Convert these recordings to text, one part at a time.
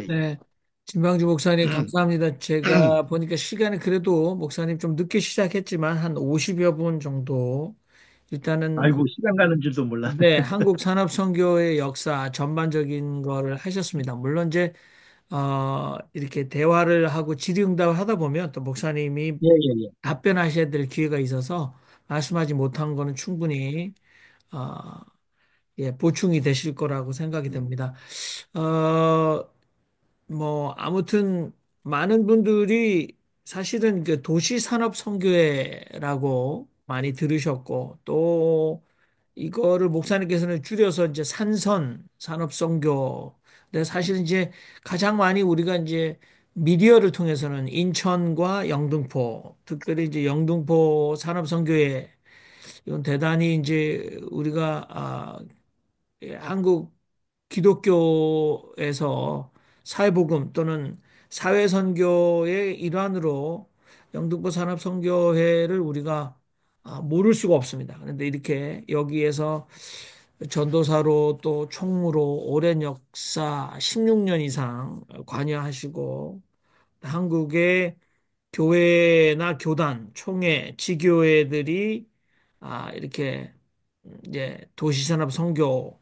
네, 진방주 목사님 감사합니다. 제가 보니까 시간이 그래도 목사님 좀 늦게 시작했지만 한 50여 분 정도 일단은 아이고, 시간 가는 줄도 몰랐네. 네, 한국 산업 선교의 역사 전반적인 거를 하셨습니다. 물론 이제 이렇게 대화를 하고 질의응답을 하다 보면 또 목사님이 예, 예, 예. 답변하셔야 될 기회가 있어서 말씀하지 못한 거는 충분히 어, 예, 보충이 되실 거라고 생각이 됩니다. 어, 뭐 아무튼 많은 분들이 사실은 그 도시 산업 선교회라고 많이 들으셨고 또 이거를 목사님께서는 줄여서 이제 산선 산업 선교. 근데 사실은 이제 가장 많이 우리가 이제 미디어를 통해서는 인천과 영등포, 특별히 이제 영등포 산업 선교회 이건 대단히 이제 우리가 한국 기독교에서 사회복음 또는 사회선교의 일환으로 영등포 산업선교회를 우리가 모를 수가 없습니다. 그런데 이렇게 여기에서 전도사로 또 총무로 오랜 역사 16년 이상 관여하시고 한국의 교회나 교단, 총회, 지교회들이 이렇게 이제 도시산업 선교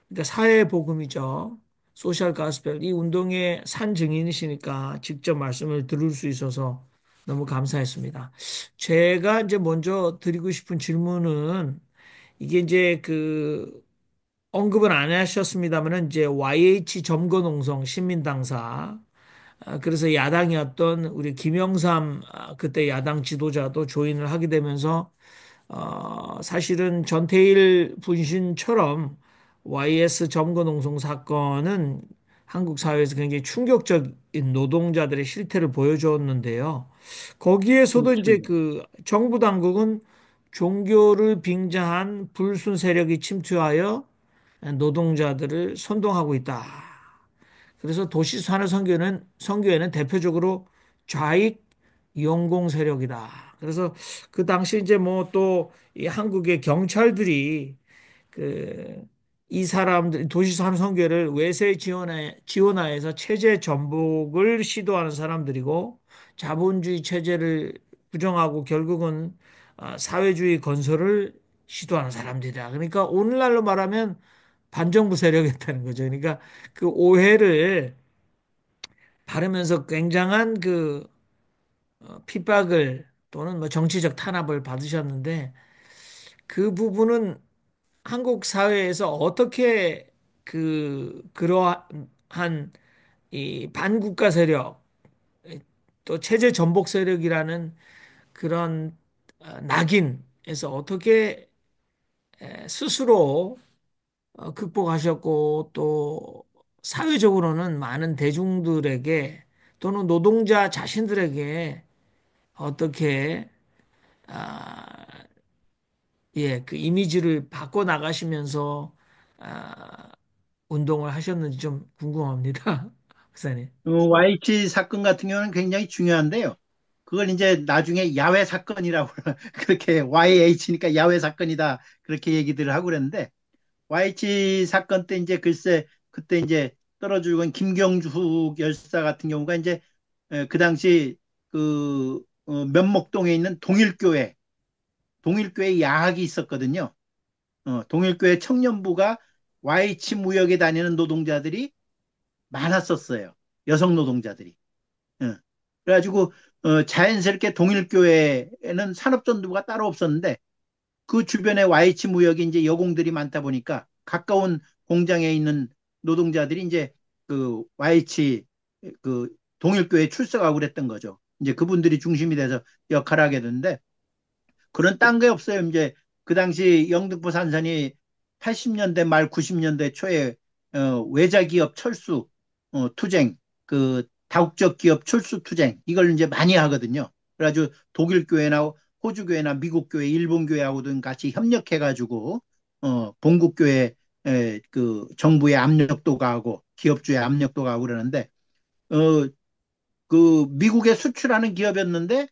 그러니까 사회복음이죠. 소셜 가스펠. 이 운동의 산 증인이시니까 직접 말씀을 들을 수 있어서 너무 감사했습니다. 제가 이제 먼저 드리고 싶은 질문은 이게 이제 그 언급은 안 하셨습니다만은 이제 YH 점거농성 신민당사 그래서 야당이었던 우리 김영삼 그때 야당 지도자도 조인을 하게 되면서 사실은 전태일 분신처럼 YS 점거농성 사건은 한국 사회에서 굉장히 충격적인 노동자들의 실태를 보여줬는데요. 거기에서도 그렇죠. 이제 그 정부 당국은 종교를 빙자한 불순 세력이 침투하여 노동자들을 선동하고 있다. 그래서 도시 산업 선교에는 대표적으로 좌익 연공 세력이다. 그래서 그 당시 이제 뭐 또 이 한국의 경찰들이 그 이 사람들 도시 산업 선교를 외세 지원하에서 체제 전복을 시도하는 사람들이고 자본주의 체제를 부정하고 결국은 사회주의 건설을 시도하는 사람들이다. 그러니까 오늘날로 말하면 반정부 세력이었다는 거죠. 그러니까 그 오해를 바르면서 굉장한 그 핍박을 또는 뭐 정치적 탄압을 받으셨는데 그 부분은 한국 사회에서 어떻게 그러한 이 반국가 세력 또 체제 전복 세력이라는 그런 낙인에서 어떻게 스스로 극복하셨고 또 사회적으로는 많은 대중들에게 또는 노동자 자신들에게 어떻게 아, 예, 그 이미지를 바꿔 나가시면서 아, 운동을 하셨는지 좀 궁금합니다. 박사님. YH 사건 같은 경우는 굉장히 중요한데요. 그걸 이제 나중에 야외 사건이라고 그렇게 YH니까 야외 사건이다 그렇게 얘기들을 하고 그랬는데 YH 사건 때 이제 글쎄 그때 이제 떨어 죽은 김경주 열사 같은 경우가 이제 그 당시 그 면목동에 있는 동일교회 야학이 있었거든요. 동일교회 청년부가 YH 무역에 다니는 노동자들이 많았었어요. 여성 노동자들이. 어. 그래가지고 자연스럽게 동일교회에는 산업전두부가 따로 없었는데 그 주변에 YH 무역이 이제 여공들이 많다 보니까 가까운 공장에 있는 노동자들이 이제 그 YH 그 동일교회에 출석하고 그랬던 거죠. 이제 그분들이 중심이 돼서 역할을 하게 되는데 그런 딴 게 없어요. 이제 그 당시 영등포 산선이 80년대 말 90년대 초에 외자 기업 철수 투쟁, 그 다국적 기업 철수 투쟁 이걸 이제 많이 하거든요. 그래가지고 독일 교회나 호주 교회나 미국 교회, 일본 교회하고도 같이 협력해가지고 본국 교회 그 정부의 압력도 가하고 기업주의 압력도 가하고 그러는데 어, 그 미국에 수출하는 기업이었는데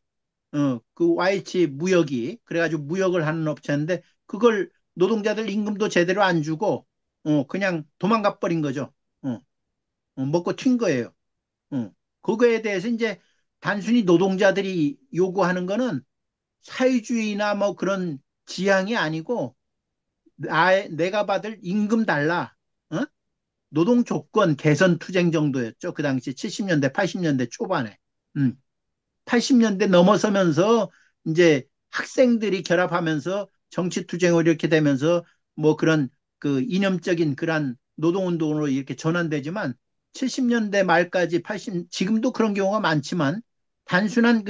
그 YH 무역이 그래가지고 무역을 하는 업체인데 그걸 노동자들 임금도 제대로 안 주고 그냥 도망가 버린 거죠. 어. 먹고 튄 거예요. 어. 그거에 대해서 이제 단순히 노동자들이 요구하는 거는 사회주의나 뭐 그런 지향이 아니고 내가 받을 임금 달라. 어? 노동 조건 개선 투쟁 정도였죠. 그 당시 70년대, 80년대 초반에. 음. 80년대 넘어서면서 이제 학생들이 결합하면서 정치 투쟁을 이렇게 되면서 뭐 그런 그 이념적인 그런 노동운동으로 이렇게 전환되지만 70년대 말까지 80, 지금도 그런 경우가 많지만 단순한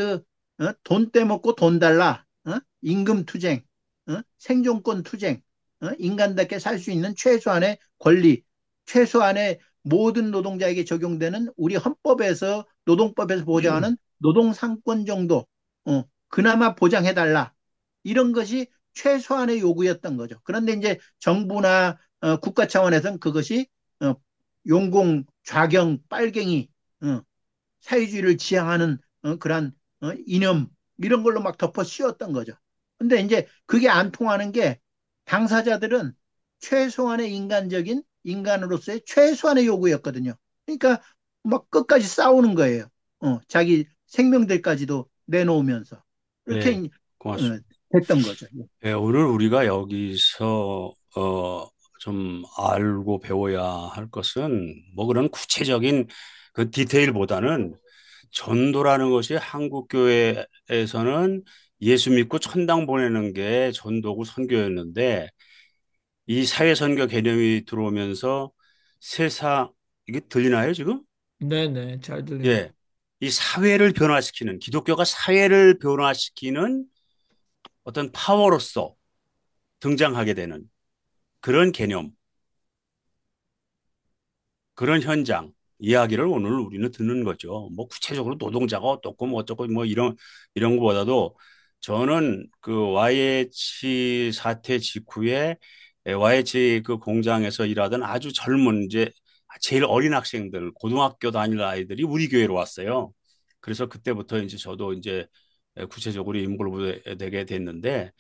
돈 떼먹고 돈 달라, 임금 투쟁, 생존권 투쟁, 인간답게 살 수 있는 최소한의 권리, 최소한의 모든 노동자에게 적용되는 우리 헌법에서 노동법에서 보장하는 노동 상권 정도, 그나마 보장해달라. 이런 것이 최소한의 요구였던 거죠. 그런데 이제 정부나 국가 차원에서는 그것이 어, 용공, 좌경, 빨갱이, 사회주의를 지향하는 그러한 이념 이런 걸로 막 덮어 씌웠던 거죠. 근데 이제 그게 안 통하는 게 당사자들은 최소한의 인간적인 인간으로서의 최소한의 요구였거든요. 그러니까 막 끝까지 싸우는 거예요. 자기 생명들까지도 내놓으면서 네, 그렇게 고맙습니다. 됐던 거죠. 예, 오늘 우리가 여기서 좀 알고 배워야 할 것은 뭐 그런 구체적인 그 디테일보다는 전도라는 것이 한국 교회에서는 예수 믿고 천당 보내는 게 전도고 선교였는데 이 사회 선교 개념이 들어오면서 세상 이게 들리나요, 지금? 네네, 잘 들립니다. 예. 이 사회를 변화시키는 기독교가 사회를 변화시키는 어떤 파워로서 등장하게 되는 그런 개념, 그런 현장, 이야기를 오늘 우리는 듣는 거죠. 뭐 구체적으로 노동자가 어떻고 뭐 어쩌고 뭐 이런 것보다도 저는 그 YH 사태 직후에 YH 그 공장에서 일하던 아주 젊은 이제 제일 어린 학생들, 고등학교 다닐 아이들이 우리 교회로 왔어요. 그래서 그때부터 이제 저도 이제 구체적으로 인볼브 되게 됐는데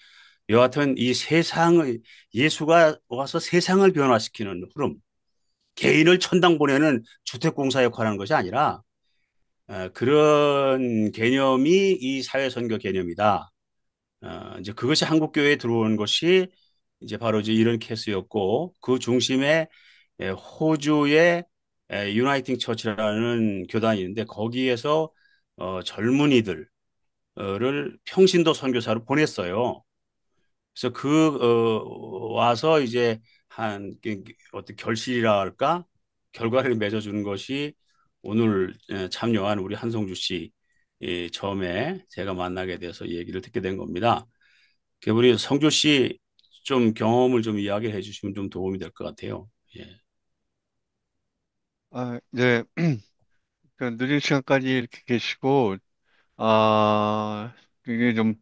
여하튼 이 세상의 예수가 와서 세상을 변화시키는 흐름, 개인을 천당 보내는 주택공사 역할하는 것이 아니라 그런 개념이 이 사회선교 개념이다. 이제 그것이 한국 교회에 들어온 것이 이제 바로 이제 이런 케이스였고 그 중심에 호주의 유나이팅 처치라는 교단이 있는데 거기에서 젊은이들을 평신도 선교사로 보냈어요. 그래서 와서 이제 어떤 결실이라 할까? 결과를 맺어주는 것이 오늘 참여한 우리 한성주 씨 처음에 제가 만나게 돼서 얘기를 듣게 된 겁니다. 우리 성주 씨 좀 경험을 좀 이야기해 주시면 좀 도움이 될 것 같아요. 예. 네, 그 늦은 시간까지 이렇게 계시고, 아, 이게 좀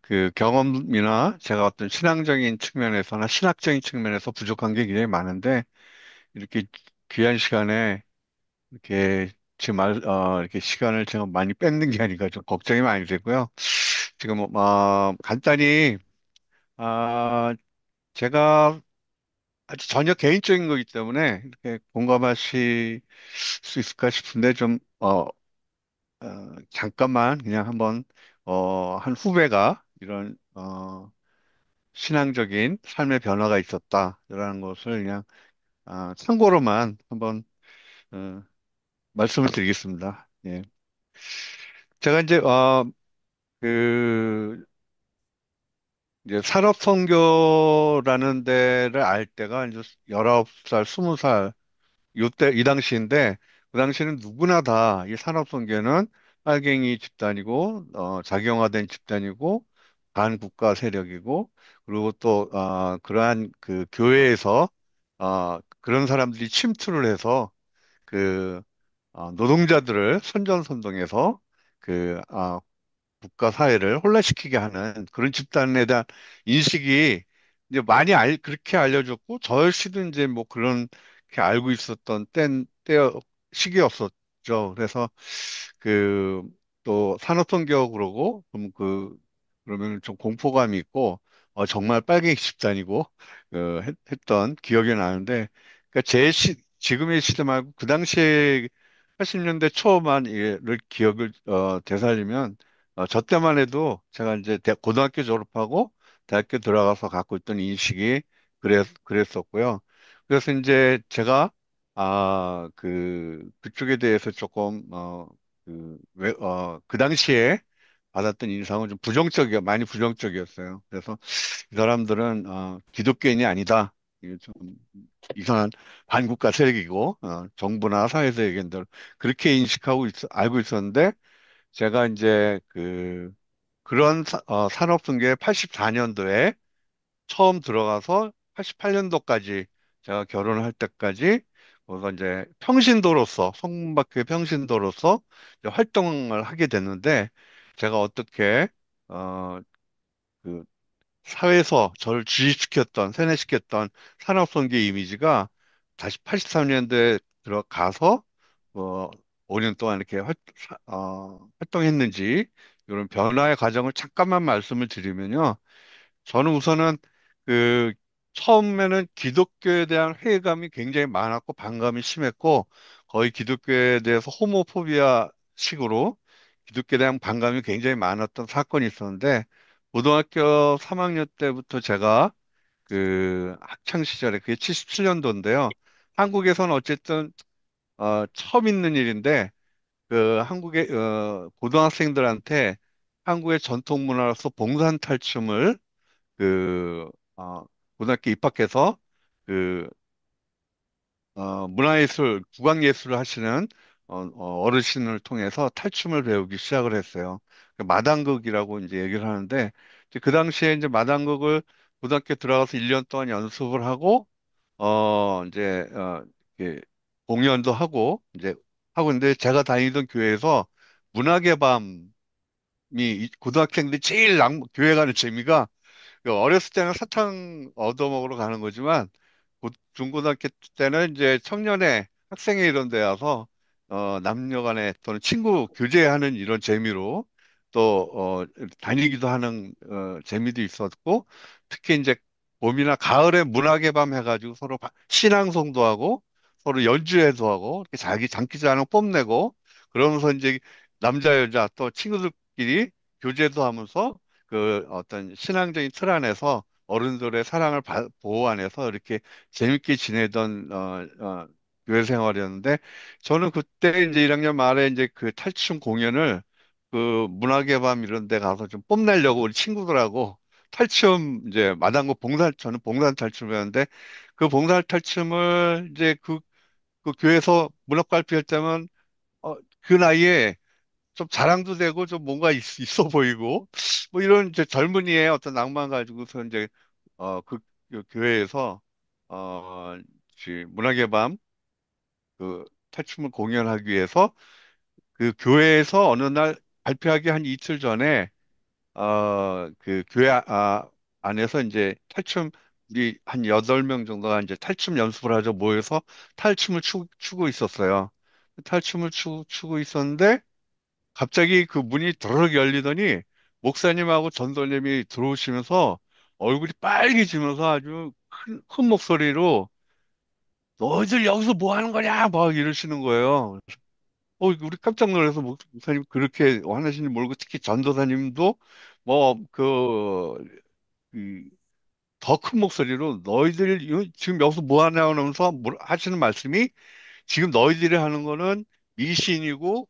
그 경험이나 제가 어떤 신앙적인 측면에서나 신학적인 측면에서 부족한 게 굉장히 많은데, 이렇게 귀한 시간에 이렇게 이렇게 시간을 제가 많이 뺏는 게 아닌가 좀 걱정이 많이 되고요. 지금, 간단히, 아, 제가 아주 전혀 개인적인 거기 때문에 이렇게 공감하실 수 있을까 싶은데 잠깐만 그냥 한번 한 후배가 이런 신앙적인 삶의 변화가 있었다라는 것을 그냥 참고로만 한번 어, 말씀을 드리겠습니다. 예. 제가 그 이제 산업선교라는 데를 알 때가 이제 19살, 20살 요때 이 당시인데 그 당시에는 누구나 다 이 산업선계는 빨갱이 집단이고 작용화된 집단이고 반국가 세력이고 그리고 또 그러한 그 교회에서 그런 사람들이 침투를 해서 그 노동자들을 선전선동해서 그 국가 사회를 혼란시키게 하는 그런 집단에 대한 인식이 이제 그렇게 알려졌고 저 역시도 이제 뭐 그런 게 알고 있었던 시기였었죠. 그래서 그 또 산업선교 그러고 그러면 좀 공포감이 있고 정말 빨갱이 집단이고 했던 기억이 나는데 그러니까 지금의 시대 말고 그 당시에 80년대 초반을 기억을 되살리면 저 때만 해도 제가 이제 고등학교 졸업하고 대학교 들어가서 갖고 있던 인식이 그랬었고요. 그래서 이제 제가 그쪽에 대해서 조금 그 당시에 받았던 인상은 좀 많이 부정적이었어요. 그래서 이 사람들은 기독교인이 아니다. 이게 좀 이상한 반국가 세력이고 정부나 사회에서의견들 그렇게 알고 있었는데 제가 이제 그런 산업승계 84년도에 처음 들어가서 88년도까지 제가 결혼을 할 때까지 거기서 이제 성문학회 평신도로서 이제 활동을 하게 됐는데 제가 어떻게 어, 그 사회에서 저를 세뇌시켰던 산업선계 이미지가 다시 83년도에 들어가서 어, 5년 동안 이렇게 활동했는지 이런 변화의 과정을 잠깐만 말씀을 드리면요. 저는 우선은 그 처음에는 기독교에 대한 회의감이 굉장히 많았고 반감이 심했고 거의 기독교에 대해서 호모포비아 식으로 기독교에 대한 반감이 굉장히 많았던 사건이 있었는데 고등학교 3학년 때부터 제가 그 학창 시절에 그게 77년도인데요. 한국에서는 어쨌든 처음 있는 일인데 그 한국의 고등학생들한테 한국의 전통 문화로서 봉산 탈춤을 그, 어, 고등학교 입학해서 그, 국악예술을 하시는 어르신을 통해서 탈춤을 배우기 시작을 했어요. 그 마당극이라고 이제 얘기를 하는데, 이제 그 당시에 이제 마당극을 고등학교 들어가서 1년 동안 연습을 하고, 이제, 이렇게 공연도 하고, 이제 하고 있는데, 제가 다니던 교회에서 문학의 밤이 고등학생들이 제일 교회 가는 재미가 어렸을 때는 사탕 얻어먹으러 가는 거지만 중고등학교 때는 이제 청년회 학생회 이런 데 와서 남녀 간에 또는 친구 교제하는 이런 재미로 또 다니기도 하는 재미도 있었고 특히 이제 봄이나 가을에 문학의 밤 해가지고 서로 신앙송도 하고 서로 연주회도 하고 이렇게 자기 장기자랑 뽐내고 그러면서 이제 남자 여자 또 친구들끼리 교제도 하면서 그 어떤 신앙적인 틀 안에서 어른들의 사랑을 보호 안에서 이렇게 재밌게 지내던 교회 생활이었는데 저는 그때 이제 1학년 말에 이제 그 탈춤 공연을 그 문학의 밤 이런 데 가서 좀 뽐내려고 우리 친구들하고 탈춤 이제 마당고 저는 봉산 탈춤이었는데 그 봉산 탈춤을 이제 그 교회에서 문학 발표할 때면 그 나이에 좀 자랑도 되고 좀 뭔가 있어 보이고 뭐 이런 이제 젊은이의 어떤 낭만 가지고서 이제 그 교회에서 어 문학의 밤 그 탈춤을 공연하기 위해서 그 교회에서 어느 날 발표하기 한 이틀 전에 그 교회 안에서 이제 우리 한 8명 정도가 이제 탈춤 연습을 하죠. 모여서 탈춤을 추고 있었어요. 탈춤을 추고 있었는데 갑자기 그 문이 드르륵 열리더니 목사님하고 전도님이 들어오시면서 얼굴이 빨개지면서 아주 큰 목소리로 너희들 여기서 뭐 하는 거냐 막 이러시는 거예요. 우리 깜짝 놀라서 목사님 그렇게 화나시는지 모르고 특히 전도사님도 뭐 더 큰 목소리로 너희들 지금 여기서 뭐 하냐 하면서 하시는 말씀이 지금 너희들이 하는 거는 미신이고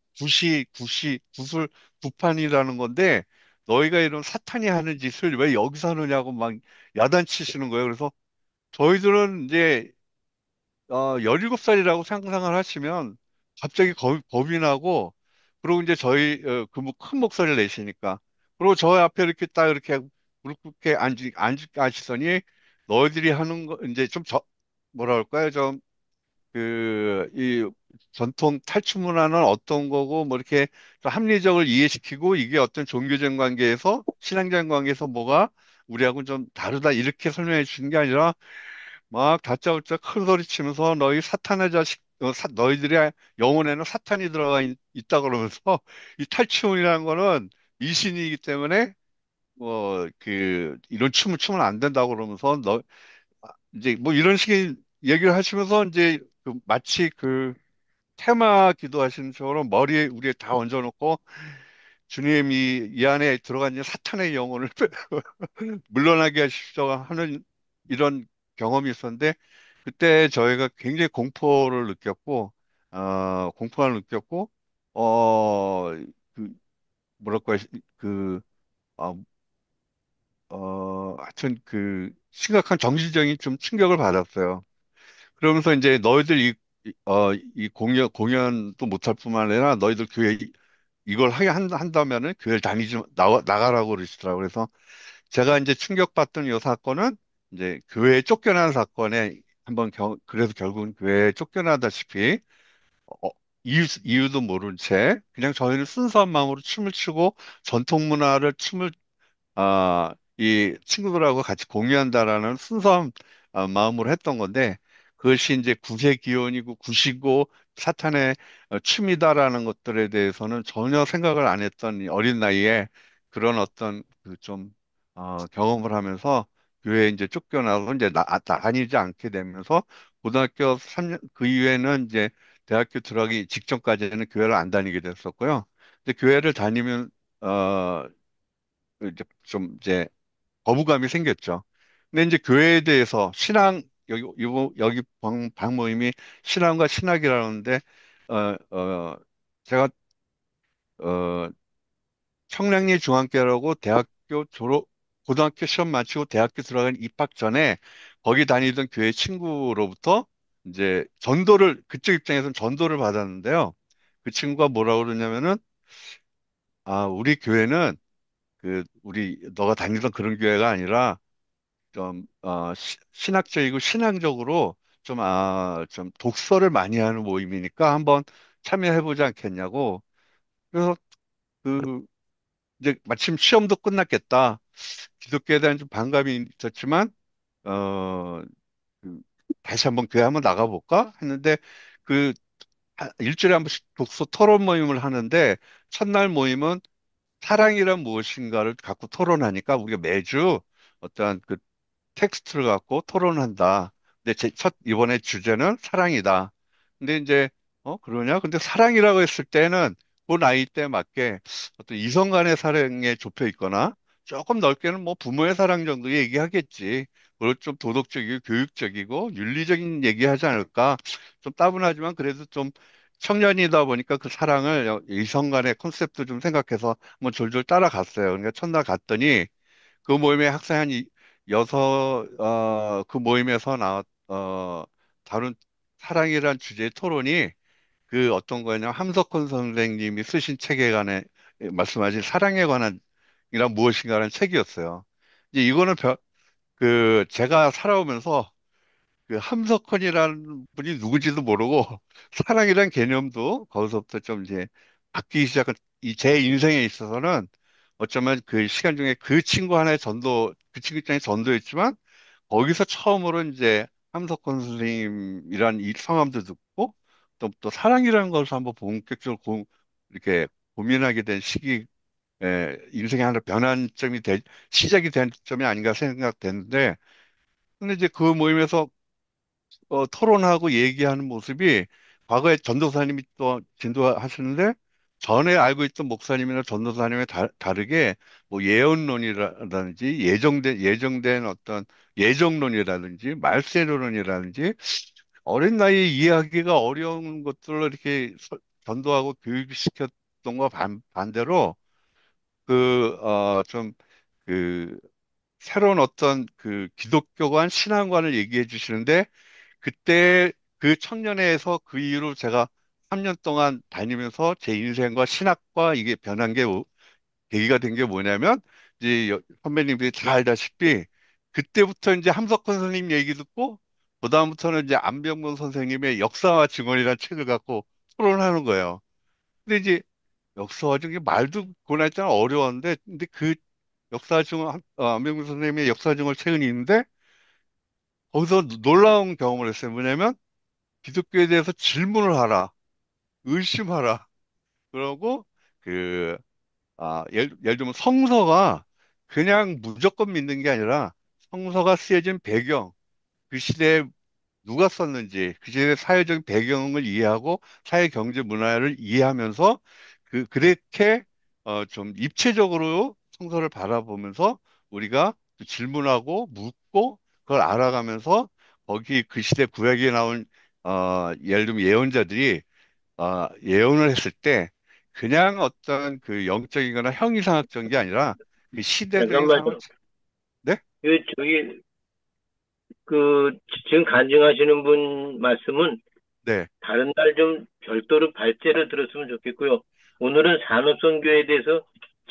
구술, 구판이라는 건데 너희가 이런 사탄이 하는 짓을 왜 여기서 하느냐고 막 야단치시는 거예요. 그래서 저희들은 이제 17살이라고 상상을 하시면 갑자기 겁이 나고 그리고 이제 큰 목소리를 내시니까 그리고 저 앞에 이렇게 딱 이렇게 무릎 꿇게 앉으시더니 너희들이 하는 거 이제 뭐라 할까요? 이 전통 탈춤 문화는 어떤 거고, 뭐 이렇게 좀 합리적을 이해시키고, 이게 어떤 종교적 관계에서, 신앙적 관계에서 뭐가 우리하고는 좀 다르다, 이렇게 설명해 주는 게 아니라, 막 다짜고짜 큰 소리 치면서, 너희 사탄의 자식, 너희들의 영혼에는 사탄이 있다 그러면서, 이 탈춤이라는 거는 미신이기 때문에, 이런 춤을 추면 안 된다고 그러면서, 이제 뭐 이런 식의 얘기를 하시면서, 이제 마치 그 테마 기도하시는 것처럼 머리에 우리에 다 얹어놓고 주님이 이 안에 들어간 사탄의 영혼을 물러나게 하십시오 하는 이런 경험이 있었는데 그때 저희가 굉장히 공포를 느꼈고 공포를 느꼈고 어, 그 뭐랄까 그 어, 하여튼 그 심각한 정신적인 좀 충격을 받았어요. 그러면서 이제 너희들 이 공연도 못할 뿐만 아니라 너희들 교회 이걸 하게 한다면은 교회를 나가라고 그러시더라고요. 그래서 제가 이제 충격받던 이 사건은 이제 교회에 쫓겨난 사건에 그래서 결국은 교회에 쫓겨나다시피 어, 이유도 모른 채 그냥 저희는 순수한 마음으로 춤을 추고 전통 문화를 이 친구들하고 같이 공유한다라는 순수한 마음으로 했던 건데 그것이 이제 구세 기원이고 굿이고 사탄의 춤이다라는 것들에 대해서는 전혀 생각을 안 했던 이 어린 나이에 그런 어떤 그 좀 경험을 하면서 교회에 이제 쫓겨나서 이제 다니지 않게 되면서 고등학교 3년 그 이후에는 이제 대학교 들어가기 직전까지는 교회를 안 다니게 됐었고요. 근데 교회를 다니면 이제 좀 이제 거부감이 생겼죠. 근데 이제 교회에 대해서 여기 방모임이 신앙과 신학이라는데 어, 어, 제가 어, 청량리 중앙교라고 고등학교 시험 마치고 대학교 들어간 입학 전에 거기 다니던 교회 친구로부터 이제 그쪽 입장에서는 전도를 받았는데요. 그 친구가 뭐라고 그러냐면은 우리 교회는 너가 다니던 그런 교회가 아니라 신학적이고 신앙적으로 좀 독서를 많이 하는 모임이니까 한번 참여해보지 않겠냐고. 그래서 그, 이제 마침 시험도 끝났겠다. 기독교에 대한 좀 반감이 있었지만, 어, 그, 다시 한번 교회 한번 나가볼까? 했는데, 그, 일주일에 한 번씩 독서 토론 모임을 하는데, 첫날 모임은 사랑이란 무엇인가를 갖고 토론하니까 우리가 매주 어떠한 텍스트를 갖고 토론한다. 근데 이번에 주제는 사랑이다. 근데 이제, 그러냐? 근데 사랑이라고 했을 때는 그 나이 대 맞게 어떤 이성 간의 사랑에 좁혀 있거나 조금 넓게는 뭐 부모의 사랑 정도 얘기하겠지. 그리고 좀 도덕적이고 교육적이고 윤리적인 얘기하지 않을까. 좀 따분하지만 그래도 좀 청년이다 보니까 그 사랑을 이성 간의 콘셉트 좀 생각해서 한번 졸졸 따라갔어요. 그러니까 첫날 갔더니 그 모임에 학생 그 모임에서 다룬 사랑이란 주제의 토론이 그 어떤 거냐면 함석헌 선생님이 쓰신 책에 관해 말씀하신 사랑에 관한 이란 무엇인가라는 책이었어요. 이제 이거는 제가 살아오면서 그 함석헌이라는 분이 누구지도 모르고 사랑이란 개념도 거기서부터 좀 이제 바뀌기 시작한 이 제 인생에 있어서는 어쩌면 그 시간 중에 그 친구 입장에 전도였지만 거기서 처음으로 이제 함석헌 선생님이란 이 성함도 듣고 또 사랑이라는 것을 한번 본격적으로 이렇게 고민하게 된 인생의 하나 시작이 된 점이 아닌가 생각되는데 근데 이제 그 모임에서 토론하고 얘기하는 모습이 과거에 전도사님이 또 진도하시는데 전에 알고 있던 목사님이나 전도사님의 다르게 뭐 예언론이라든지 예정된 어떤 예정론이라든지 말세론이라든지 어린 나이에 이해하기가 어려운 것들을 이렇게 전도하고 교육시켰던 거 반대로 좀 그 새로운 어떤 그 기독교관 신앙관을 얘기해 주시는데 그때 그 청년회에서 그 이후로 제가 3년 동안 다니면서 제 인생과 신학과 이게 변한 계기가 된 게 뭐냐면 이제 선배님들이 다 알다시피 그때부터 이제 함석헌 선생님 얘기 듣고 그다음부터는 이제 안병문 선생님의 역사와 증언이라는 책을 갖고 토론하는 거예요. 근데 이제 역사와 증언 말도 고날 때는 어려웠는데 근데 그 안병문 선생님의 역사 증언 책은 있는데 거기서 놀라운 경험을 했어요. 뭐냐면 기독교에 대해서 질문을 하라. 의심하라. 그러고, 그, 예를 들면 성서가 그냥 무조건 믿는 게 아니라 성서가 쓰여진 배경, 그 시대의 누가 썼는지 그 시대의 사회적 배경을 이해하고 사회 경제 문화를 이해하면서 그렇게 좀 입체적으로 성서를 바라보면서 우리가 또 질문하고 묻고 그걸 알아가면서 거기 그 시대 구약에 나온 예를 들면 예언자들이 예언을 했을 때 그냥 어떤 그 영적이거나 형이상학적인 게 아니라 그 시대적인 상황. 잠깐만요. 네? 저기, 지금 간증하시는 분 말씀은 네. 다른 날 좀 별도로 발제를 들었으면 좋겠고요. 오늘은 산업선교에 대해서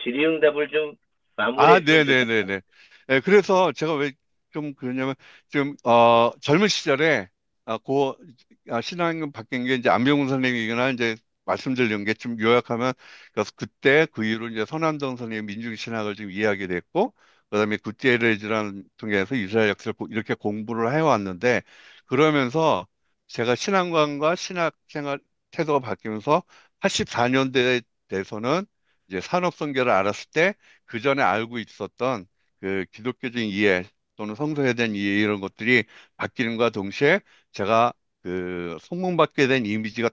질의응답을 좀 마무리했으면 좋겠다. 네네네네. 네, 그래서 제가 왜 좀 그러냐면, 좀, 젊은 시절에, 신앙 바뀐 게 이제 안병훈 선생님이거나 이제 말씀드린 게 좀 요약하면, 그래서 그때 그 이후로 이제 선한동 선생님 민중신학을 좀 이해하게 됐고, 그다음에 구티에레즈라는 통해서 이스라엘 역사를 이렇게 공부를 해왔는데, 그러면서 제가 신앙관과 신학 생활 태도가 바뀌면서 84년대에 대해서는 이제 산업선교를 알았을 때, 그 전에 알고 있었던 그 기독교적인 이해 또는 성서에 대한 이해 이런 것들이 바뀌는과 동시에 제가 그 성공받게 된 이미지가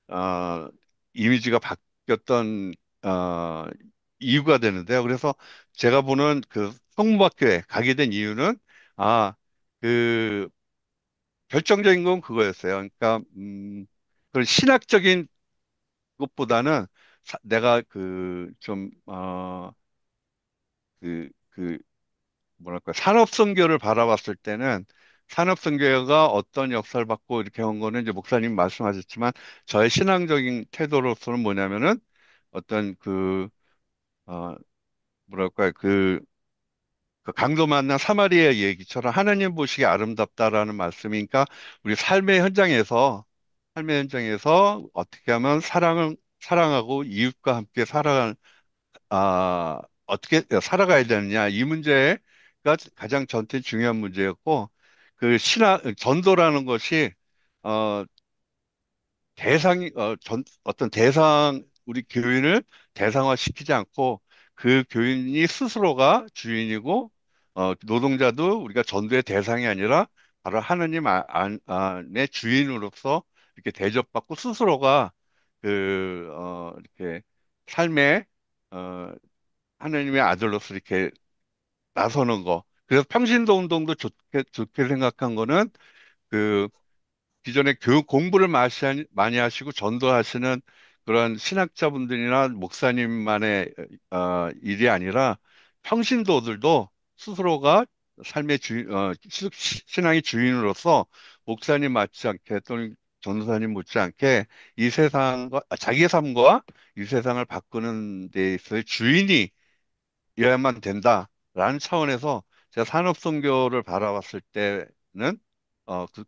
어, 이미지가 바뀌었던, 어, 이유가 되는데요. 그래서 제가 보는 그 성공받게 가게 된 이유는, 아, 그 결정적인 건 그거였어요. 그러니까, 그런 신학적인 것보다는 내가 그 뭐랄까 산업선교를 바라봤을 때는 산업선교가 어떤 역사를 받고 이렇게 한 거는 이제 목사님 말씀하셨지만 저의 신앙적인 태도로서는 뭐냐면은 어떤 어, 뭐랄까 그 강도 만난 사마리아 얘기처럼 하나님 보시기에 아름답다라는 말씀이니까 우리 삶의 현장에서 어떻게 하면 사랑하고 이웃과 함께 어떻게 살아가야 되느냐, 이 문제가 가장 저한테 중요한 문제였고, 전도라는 것이, 어, 우리 교인을 대상화시키지 않고, 그 교인이 스스로가 주인이고, 노동자도 우리가 전도의 대상이 아니라, 바로 하느님 안에 주인으로서 이렇게 대접받고 스스로가 이렇게 삶의, 어, 하느님의 아들로서 이렇게 나서는 거. 그래서 평신도 운동도 좋게 생각한 거는 그 기존에 교육 공부를 많이 하시고 전도하시는 그런 신학자분들이나 목사님만의 일이 아니라 평신도들도 스스로가 삶의 신앙의 주인으로서 목사님 맞지 않게 또는 전도사님 못지않게 이 세상과 자기의 삶과 이 세상을 바꾸는 데 있어서 주인이 이어야만 된다라는 차원에서 제가 산업선교를 바라봤을 때는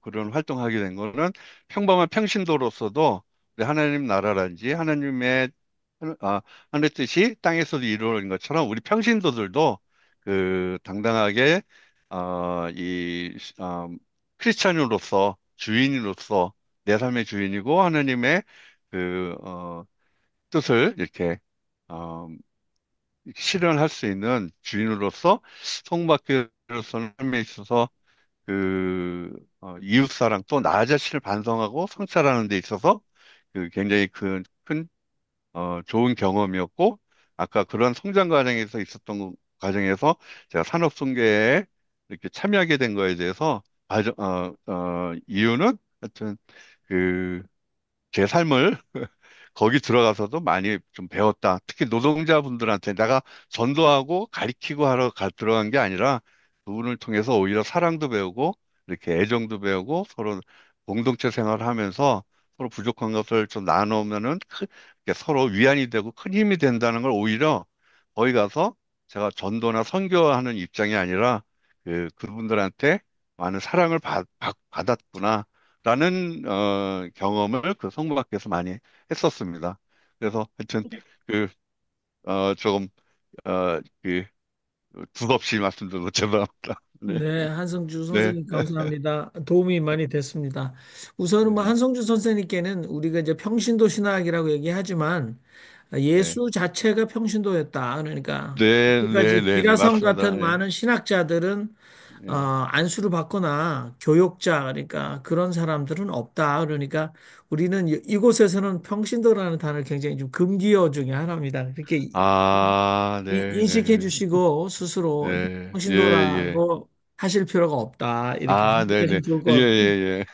그런 활동하게 된 거는 평범한 평신도로서도 우리 하나님 나라라든지 하늘 뜻이 땅에서도 이루어진 것처럼 우리 평신도들도 당당하게 이 크리스찬으로서 주인으로서 내 삶의 주인이고 하나님의 그 어, 뜻을 이렇게 어, 실현할 수 있는 주인으로서 성밖에로서는 삶에 있어서 이웃사랑 또 나 자신을 반성하고 성찰하는 데 있어서 굉장히 좋은 경험이었고 아까 그런 성장 과정에서 과정에서 제가 산업통계에 이렇게 참여하게 된 거에 대해서 이유는 하여튼 그 제 삶을 거기 들어가서도 많이 좀 배웠다. 특히 노동자분들한테 내가 전도하고 가리키고 하러 들어간 게 아니라 그분을 통해서 오히려 사랑도 배우고 이렇게 애정도 배우고 서로 공동체 생활을 하면서 서로 부족한 것을 좀 나누면은 이렇게 서로 위안이 되고 큰 힘이 된다는 걸 오히려 거기 가서 제가 전도나 선교하는 입장이 아니라 그분들한테 많은 사랑을 받았구나. 라는 경험을 그 성부학교에서 많이 했었습니다. 그래서 하여튼 그 조금 그 두없이 말씀드려서 죄송합니다. 네, 네, 한성주 네, 선생님 감사합니다. 도움이 많이 됐습니다. 우선은 뭐 네, 한성주 선생님께는 우리가 이제 평신도 신학이라고 얘기하지만 네, 예수 자체가 평신도였다. 그러니까 네, 네, 지금까지 네, 네, 기라성 맞습니다. 같은 네, 많은 신학자들은 예. 안수를 받거나 교역자, 그러니까 그런 사람들은 없다. 그러니까 우리는 이곳에서는 평신도라는 단어를 굉장히 좀 금기어 중에 하나입니다. 그렇게 아, 네, 인식해 네. 주시고 스스로 이게 네, 예, 예. 평신도라고 하실 필요가 없다. 이렇게 아, 네, 네. 생각하시면 좋을 예, 것 같고. 예,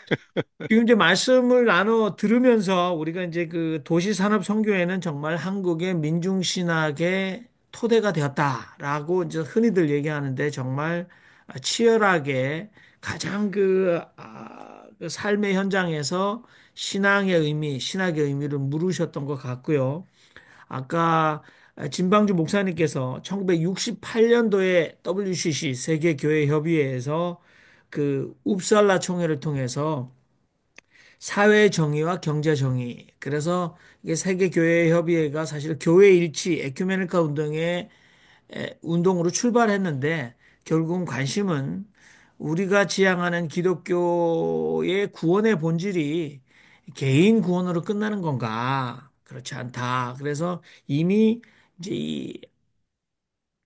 지금 이제 말씀을 나눠 들으면서 우리가 이제 그 도시산업 선교회는 정말 한국의 민중신학의 토대가 되었다라고 이제 흔히들 얘기하는데 정말 치열하게 가장 그 삶의 현장에서 신앙의 의미, 신학의 의미를 물으셨던 것 같고요. 아까 진방주 목사님께서 1968년도에 WCC 세계교회협의회에서 그 웁살라 총회를 통해서 사회 정의와 경제 정의. 그래서 이게 세계교회협의회가 사실 교회 일치, 에큐메니카 운동의 운동으로 출발했는데 결국은 관심은 우리가 지향하는 기독교의 구원의 본질이 개인 구원으로 끝나는 건가? 그렇지 않다. 그래서 이미 이제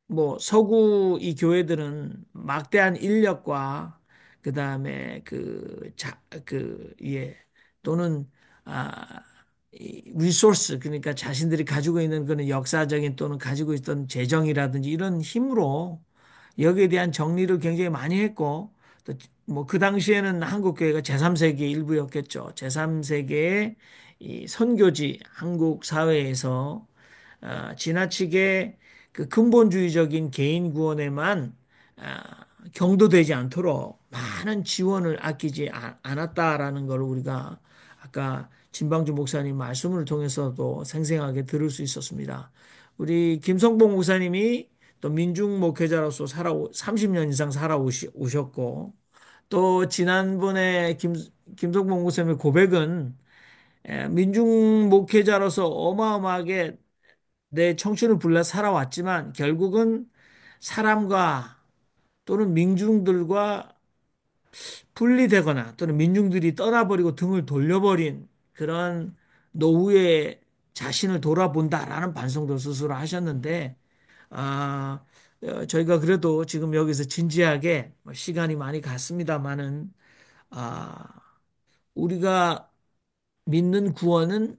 뭐 서구 이 교회들은 막대한 인력과 그다음에 또는 리소스 그러니까 자신들이 가지고 있는 그런 역사적인 또는 가지고 있던 재정이라든지 이런 힘으로 여기에 대한 정리를 굉장히 많이 했고 또 뭐 그 당시에는 한국 교회가 제3세계 일부였겠죠. 제3세계의 이 선교지 한국 사회에서 지나치게 그 근본주의적인 개인 구원에만 경도되지 않도록 많은 지원을 아끼지 않았다라는 걸 우리가 아까 진방주 목사님 말씀을 통해서도 생생하게 들을 수 있었습니다. 우리 김성봉 목사님이 또 민중 목회자로서 30년 이상 살아오셨고 또 지난번에 김성봉 목사님의 고백은 민중 목회자로서 어마어마하게 내 청춘을 불러 살아왔지만 결국은 사람과 또는 민중들과 분리되거나 또는 민중들이 떠나버리고 등을 돌려버린 그런 노후의 자신을 돌아본다라는 반성도 스스로 하셨는데 아, 저희가 그래도 지금 여기서 진지하게 뭐 시간이 많이 갔습니다만은 아, 우리가 믿는 구원은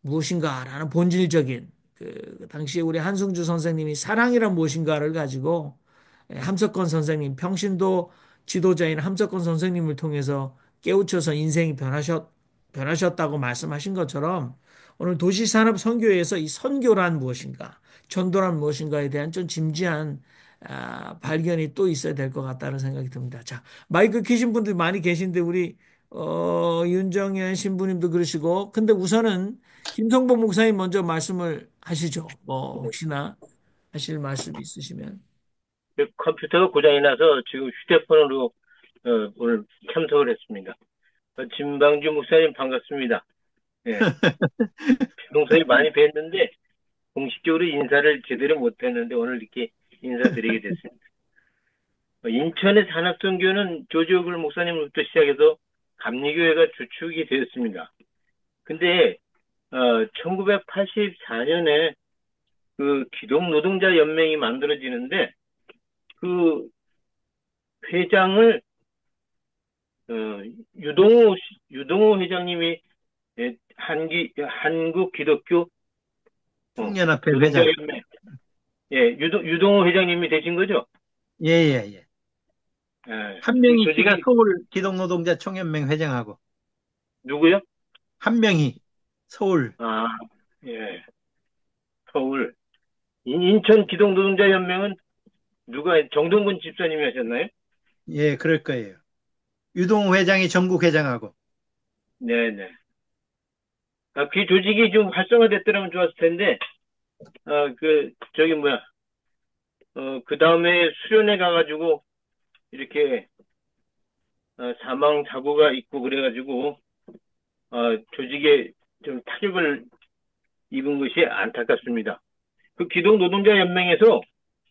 무엇인가라는 본질적인 그 당시에 우리 한승주 선생님이 사랑이란 무엇인가를 가지고 함석권 선생님 평신도 지도자인 함석권 선생님을 통해서 깨우쳐서 인생이 변하셨다고 말씀하신 것처럼 오늘 도시산업 선교에서 이 선교란 무엇인가 전도란 무엇인가에 대한 좀 진지한 발견이 또 있어야 될 것 같다는 생각이 듭니다. 자, 마이크 켜신 분들 많이 계신데 우리 윤정현 신부님도 그러시고 근데 우선은 김성복 목사님 먼저 말씀을 하시죠. 뭐 혹시나 하실 말씀 있으시면. 컴퓨터가 고장이 나서 지금 휴대폰으로 오늘 참석을 했습니다. 진방주 목사님 반갑습니다. 예, 평소에 많이 뵀는데 공식적으로 인사를 제대로 못했는데 오늘 이렇게 인사드리게 됐습니다. 인천의 산업선교는 조지오글 목사님부터 시작해서 감리교회가 주축이 되었습니다. 근데 1984년에 그 기독노동자 연맹이 만들어지는데 그 회장을 어, 유동호 회장님이 한국 기독교 총연합회 노동자 회장. 연맹 유동호 회장님이 되신 거죠? 예, 예, 예. 예, 한 그 명이 조직이 서울 기독노동자 총연맹 회장하고 누구요? 한 명이 서울. 아, 예, 서울 인천 기독노동자 연맹은 누가 정동근 집사님이 하셨나요? 예, 그럴 거예요. 유동호 회장이 전국 회장하고. 네네. 그 조직이 좀 활성화됐더라면 좋았을 텐데, 저기 뭐야, 그 다음에 수련회 가가지고, 이렇게, 사망 사고가 있고 그래가지고, 조직에 좀 타격을 입은 것이 안타깝습니다. 그 기독노동자연맹에서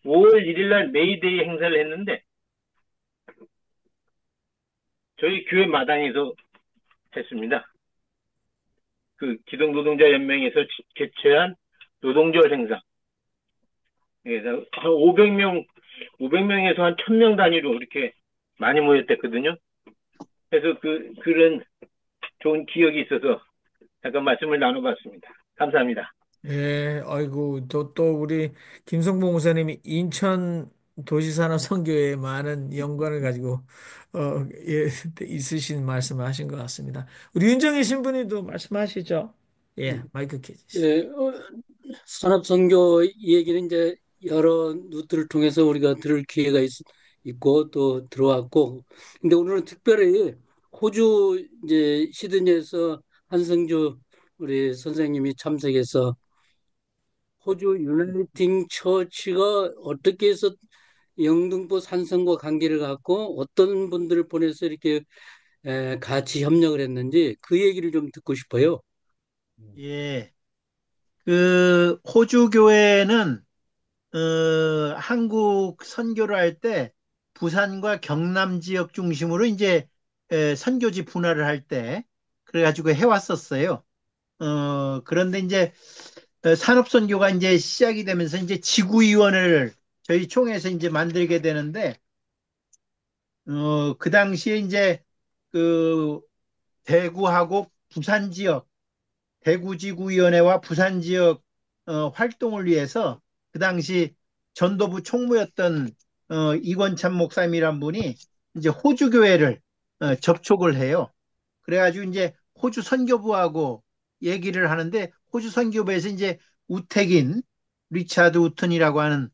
5월 1일 날 메이데이 행사를 했는데, 저희 교회 마당에서 했습니다. 그 기독노동자연맹에서 개최한 노동절 행사. 그래서 한 500명에서 한 1000명 단위로 이렇게 많이 모였댔거든요. 그래서 그런 좋은 기억이 있어서 잠깐 말씀을 나눠봤습니다. 감사합니다. 예, 아이고, 또 우리 김성봉 목사님이 인천 도시산업 선교에 많은 연관을 가지고, 예, 있으신 말씀을 하신 것 같습니다. 우리 윤정희 신부님도 말씀하시죠? 예, 음. 마이크 켜주시죠. 예, 산업선교 얘기는 이제 여러 루트를 통해서 우리가 들을 기회가 있고 또 들어왔고, 근데 오늘은 특별히 호주 이제 시드니에서 한성주 우리 선생님이 참석해서 호주 유나이팅 처치가 어떻게 해서 영등포 산성과 관계를 갖고 어떤 분들을 보내서 이렇게 같이 협력을 했는지 그 얘기를 좀 듣고 싶어요. 예. 그 호주 교회는 한국 선교를 할 때 부산과 경남 지역 중심으로 이제 선교지 분할을 할 때 그래가지고 해왔었어요. 그런데 이제 산업선교가 이제 시작이 되면서 이제 지구위원회를 저희 총회에서 이제 만들게 되는데 그 당시에 이제 그 대구하고 부산 지역 대구지구위원회와 부산 지역 활동을 위해서 그 당시 전도부 총무였던 이권찬 목사님이란 분이 이제 호주 교회를 접촉을 해요. 그래가지고 이제 호주 선교부하고 얘기를 하는데 호주 선교부에서 이제 우택인 리차드 우튼이라고 하는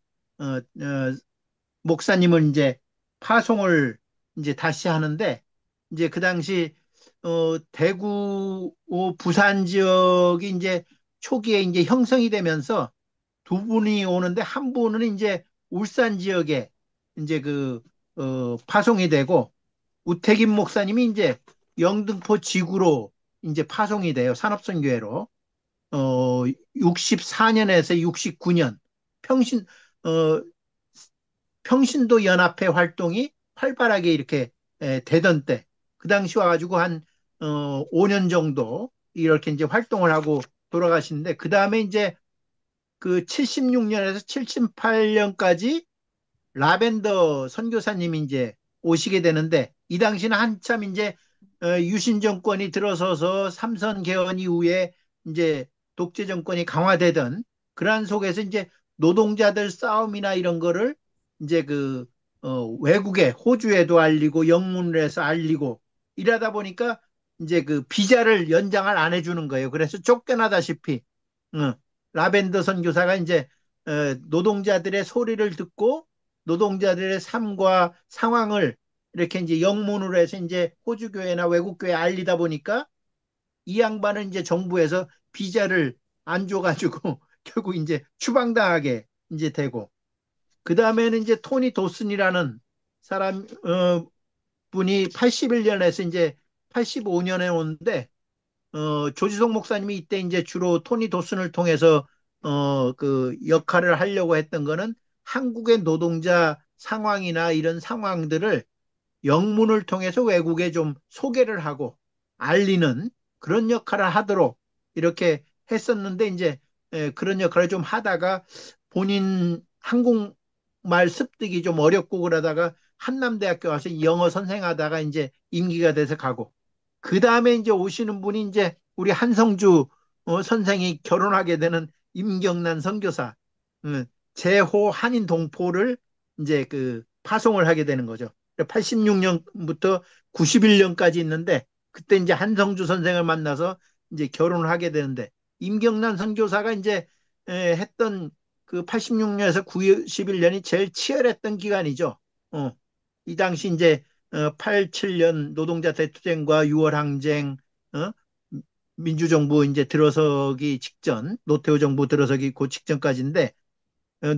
목사님을 이제 파송을 이제 다시 하는데 이제 그 당시 대구 부산 지역이 이제 초기에 이제 형성이 되면서 두 분이 오는데 한 분은 이제 울산 지역에 이제 파송이 되고 우택인 목사님이 이제 영등포 지구로 이제 파송이 돼요. 산업선교회로. 64년에서 69년 평신 어, 평신도 연합회 활동이 활발하게 이렇게 되던 때, 그 당시 와가지고 한 5년 정도 이렇게 이제 활동을 하고 돌아가시는데, 그 다음에 이제 그 76년에서 78년까지 라벤더 선교사님이 이제 오시게 되는데, 이 당시는 한참 이제 유신 정권이 들어서서 삼선 개헌 이후에 이제 독재 정권이 강화되던 그러한 속에서 이제 노동자들 싸움이나 이런 거를 이제 외국에 호주에도 알리고 영문을 해서 알리고 이러다 보니까 이제 그 비자를 연장을 안 해주는 거예요. 그래서 쫓겨나다시피 어, 라벤더 선교사가 이제 노동자들의 소리를 듣고 노동자들의 삶과 상황을 이렇게 이제 영문으로 해서 이제 호주 교회나 외국 교회에 알리다 보니까 이 양반은 이제 정부에서 비자를 안 줘가지고 결국 이제 추방당하게 이제 되고 그 다음에는 이제 토니 도슨이라는 사람 분이 81년에서 이제 85년에 오는데 조지성 목사님이 이때 이제 주로 토니 도슨을 통해서 그 역할을 하려고 했던 거는 한국의 노동자 상황이나 이런 상황들을 영문을 통해서 외국에 좀 소개를 하고 알리는 그런 역할을 하도록 이렇게 했었는데 이제 그런 역할을 좀 하다가 본인 한국말 습득이 좀 어렵고 그러다가 한남대학교 와서 영어 선생하다가 이제 임기가 돼서 가고 그 다음에 이제 오시는 분이 이제 우리 한성주 선생이 결혼하게 되는 임경란 선교사 제호 한인 동포를 이제 파송을 하게 되는 거죠. 86년부터 91년까지 있는데 그때 이제 한성주 선생을 만나서 이제 결혼을 하게 되는데 임경란 선교사가 이제 했던 그 86년에서 91년이 제일 치열했던 기간이죠. 이 당시 이제 87년 노동자 대투쟁과 6월 항쟁, 어? 민주정부 이제 들어서기 직전, 노태우 정부 들어서기 그 직전까지인데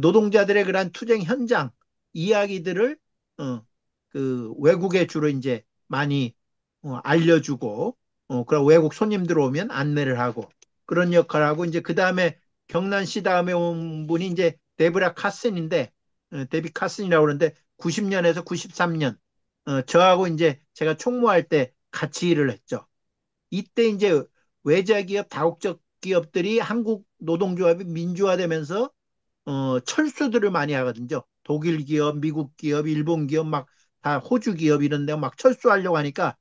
노동자들의 그러한 투쟁 현장 이야기들을 외국에 주로 이제 많이 알려주고 그럼 외국 손님들 오면 안내를 하고 그런 역할을 하고 이제 그 다음에 경란시 다음에 온 분이 이제 데브라 카슨인데 데비 카슨이라고 그러는데 90년에서 93년 저하고 이제 제가 총무할 때 같이 일을 했죠. 이때 이제 외자 기업, 다국적 기업들이 한국 노동조합이 민주화되면서 철수들을 많이 하거든요. 독일 기업, 미국 기업, 일본 기업 막 다 호주 기업 이런 데 막 철수하려고 하니까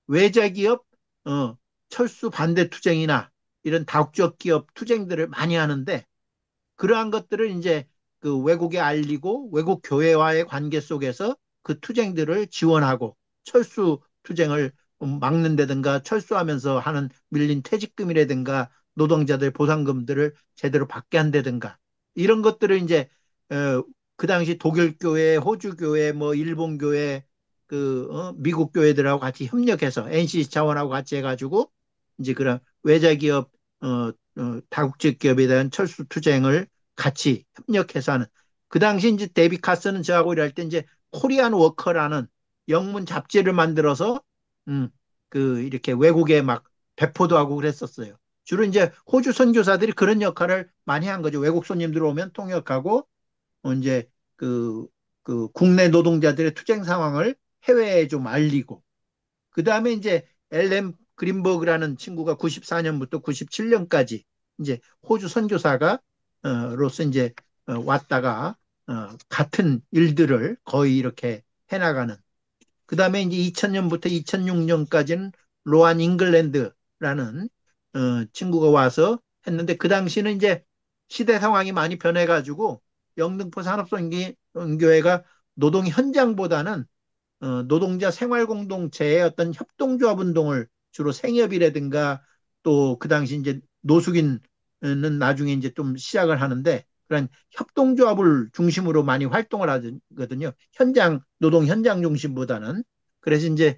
외자 기업 철수 반대 투쟁이나 이런 다국적 기업 투쟁들을 많이 하는데 그러한 것들을 이제 그 외국에 알리고 외국 교회와의 관계 속에서 그 투쟁들을 지원하고 철수 투쟁을 막는다든가 철수하면서 하는 밀린 퇴직금이라든가 노동자들 보상금들을 제대로 받게 한다든가 이런 것들을 이제 그 당시 독일 교회, 호주 교회, 뭐 일본 교회, 미국 교회들하고 같이 협력해서 NCC 차원하고 같이 해가지고 이제 그런 외자 기업, 다국적 기업에 대한 철수 투쟁을 같이 협력해서 하는. 그 당시 이제 데이비 카스는 저하고 일할 때 이제 코리안 워커라는 영문 잡지를 만들어서 음, 이렇게 외국에 막 배포도 하고 그랬었어요. 주로 이제 호주 선교사들이 그런 역할을 많이 한 거죠. 외국 손님들 오면 통역하고 이제 그, 국내 노동자들의 투쟁 상황을 해외에 좀 알리고 그 다음에 이제 엘렘 그린버그라는 친구가 94년부터 97년까지 이제 호주 선교사가 로서 이제 왔다가 같은 일들을 거의 이렇게 해나가는. 그 다음에 이제 2000년부터 2006년까지는 로안 잉글랜드라는 친구가 와서 했는데 그 당시는 이제 시대 상황이 많이 변해가지고 영등포 산업선교회가 노동 현장보다는 노동자 생활공동체의 어떤 협동조합 운동을 주로 생협이라든가 또 그 당시 이제 노숙인은 나중에 이제 좀 시작을 하는데 그런 협동조합을 중심으로 많이 활동을 하거든요. 노동 현장 중심보다는. 그래서 이제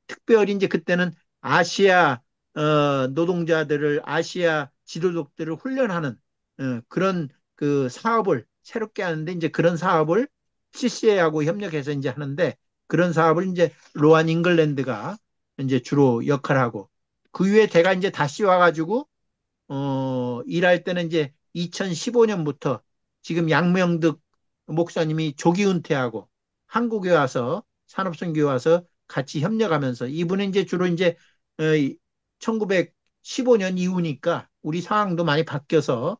특별히 이제 그때는 아시아 노동자들을 아시아 지도족들을 훈련하는 그런 그 사업을 새롭게 하는데 이제 그런 사업을 CCA하고 협력해서 이제 하는데 그런 사업을 이제 로안 잉글랜드가 이제 주로 역할하고 그 위에 제가 이제 다시 와가지고 일할 때는 이제 2015년부터 지금 양명득 목사님이 조기 은퇴하고 한국에 와서 산업선교에 와서 같이 협력하면서 이분은 이제 주로 이제 1915년 이후니까 우리 상황도 많이 바뀌어서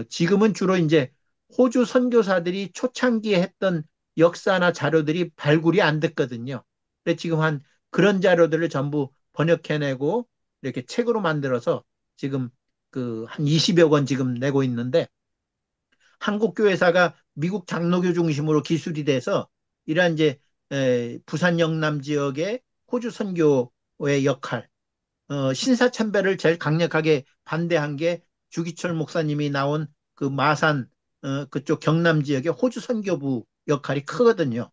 지금은 주로 이제 호주 선교사들이 초창기에 했던 역사나 자료들이 발굴이 안 됐거든요. 근데 지금 한 그런 자료들을 전부 번역해내고 이렇게 책으로 만들어서 지금 그 한 20여 권 지금 내고 있는데 한국교회사가 미국 장로교 중심으로 기술이 돼서 이러한 이제 부산 영남 지역의 호주 선교의 역할 신사참배를 제일 강력하게 반대한 게 주기철 목사님이 나온 그 마산 그쪽 경남 지역의 호주 선교부 역할이 크거든요.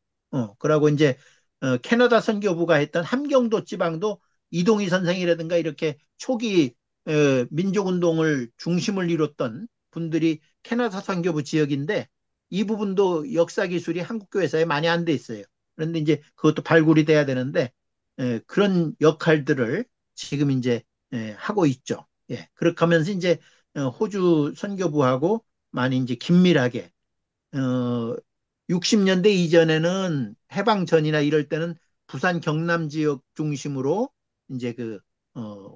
그러고 이제 캐나다 선교부가 했던 함경도 지방도 이동희 선생이라든가 이렇게 초기 민족운동을 중심을 이뤘던 분들이 캐나다 선교부 지역인데 이 부분도 역사 기술이 한국교회사에 많이 안 돼 있어요. 그런데 이제 그것도 발굴이 돼야 되는데 그런 역할들을 지금 이제 하고 있죠. 예. 그렇게 하면서 이제 호주 선교부하고 많이 이제 긴밀하게 60년대 이전에는 해방 전이나 이럴 때는 부산 경남 지역 중심으로 이제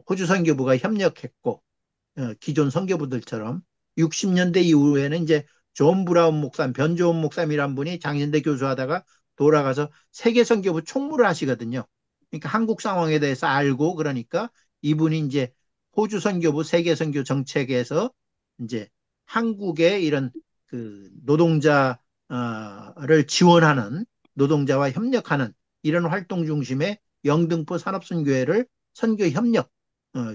호주 선교부가 협력했고 기존 선교부들처럼 60년대 이후에는 이제 존 브라운 목사님, 변조은 목사님이란 분이 장신대 교수하다가 돌아가서 세계 선교부 총무를 하시거든요. 그러니까 한국 상황에 대해서 알고 그러니까 이분이 이제 호주 선교부 세계 선교 정책에서 이제 한국의 이런 노동자를 지원하는 노동자와 협력하는 이런 활동 중심의 영등포 산업선교회를 선교 협력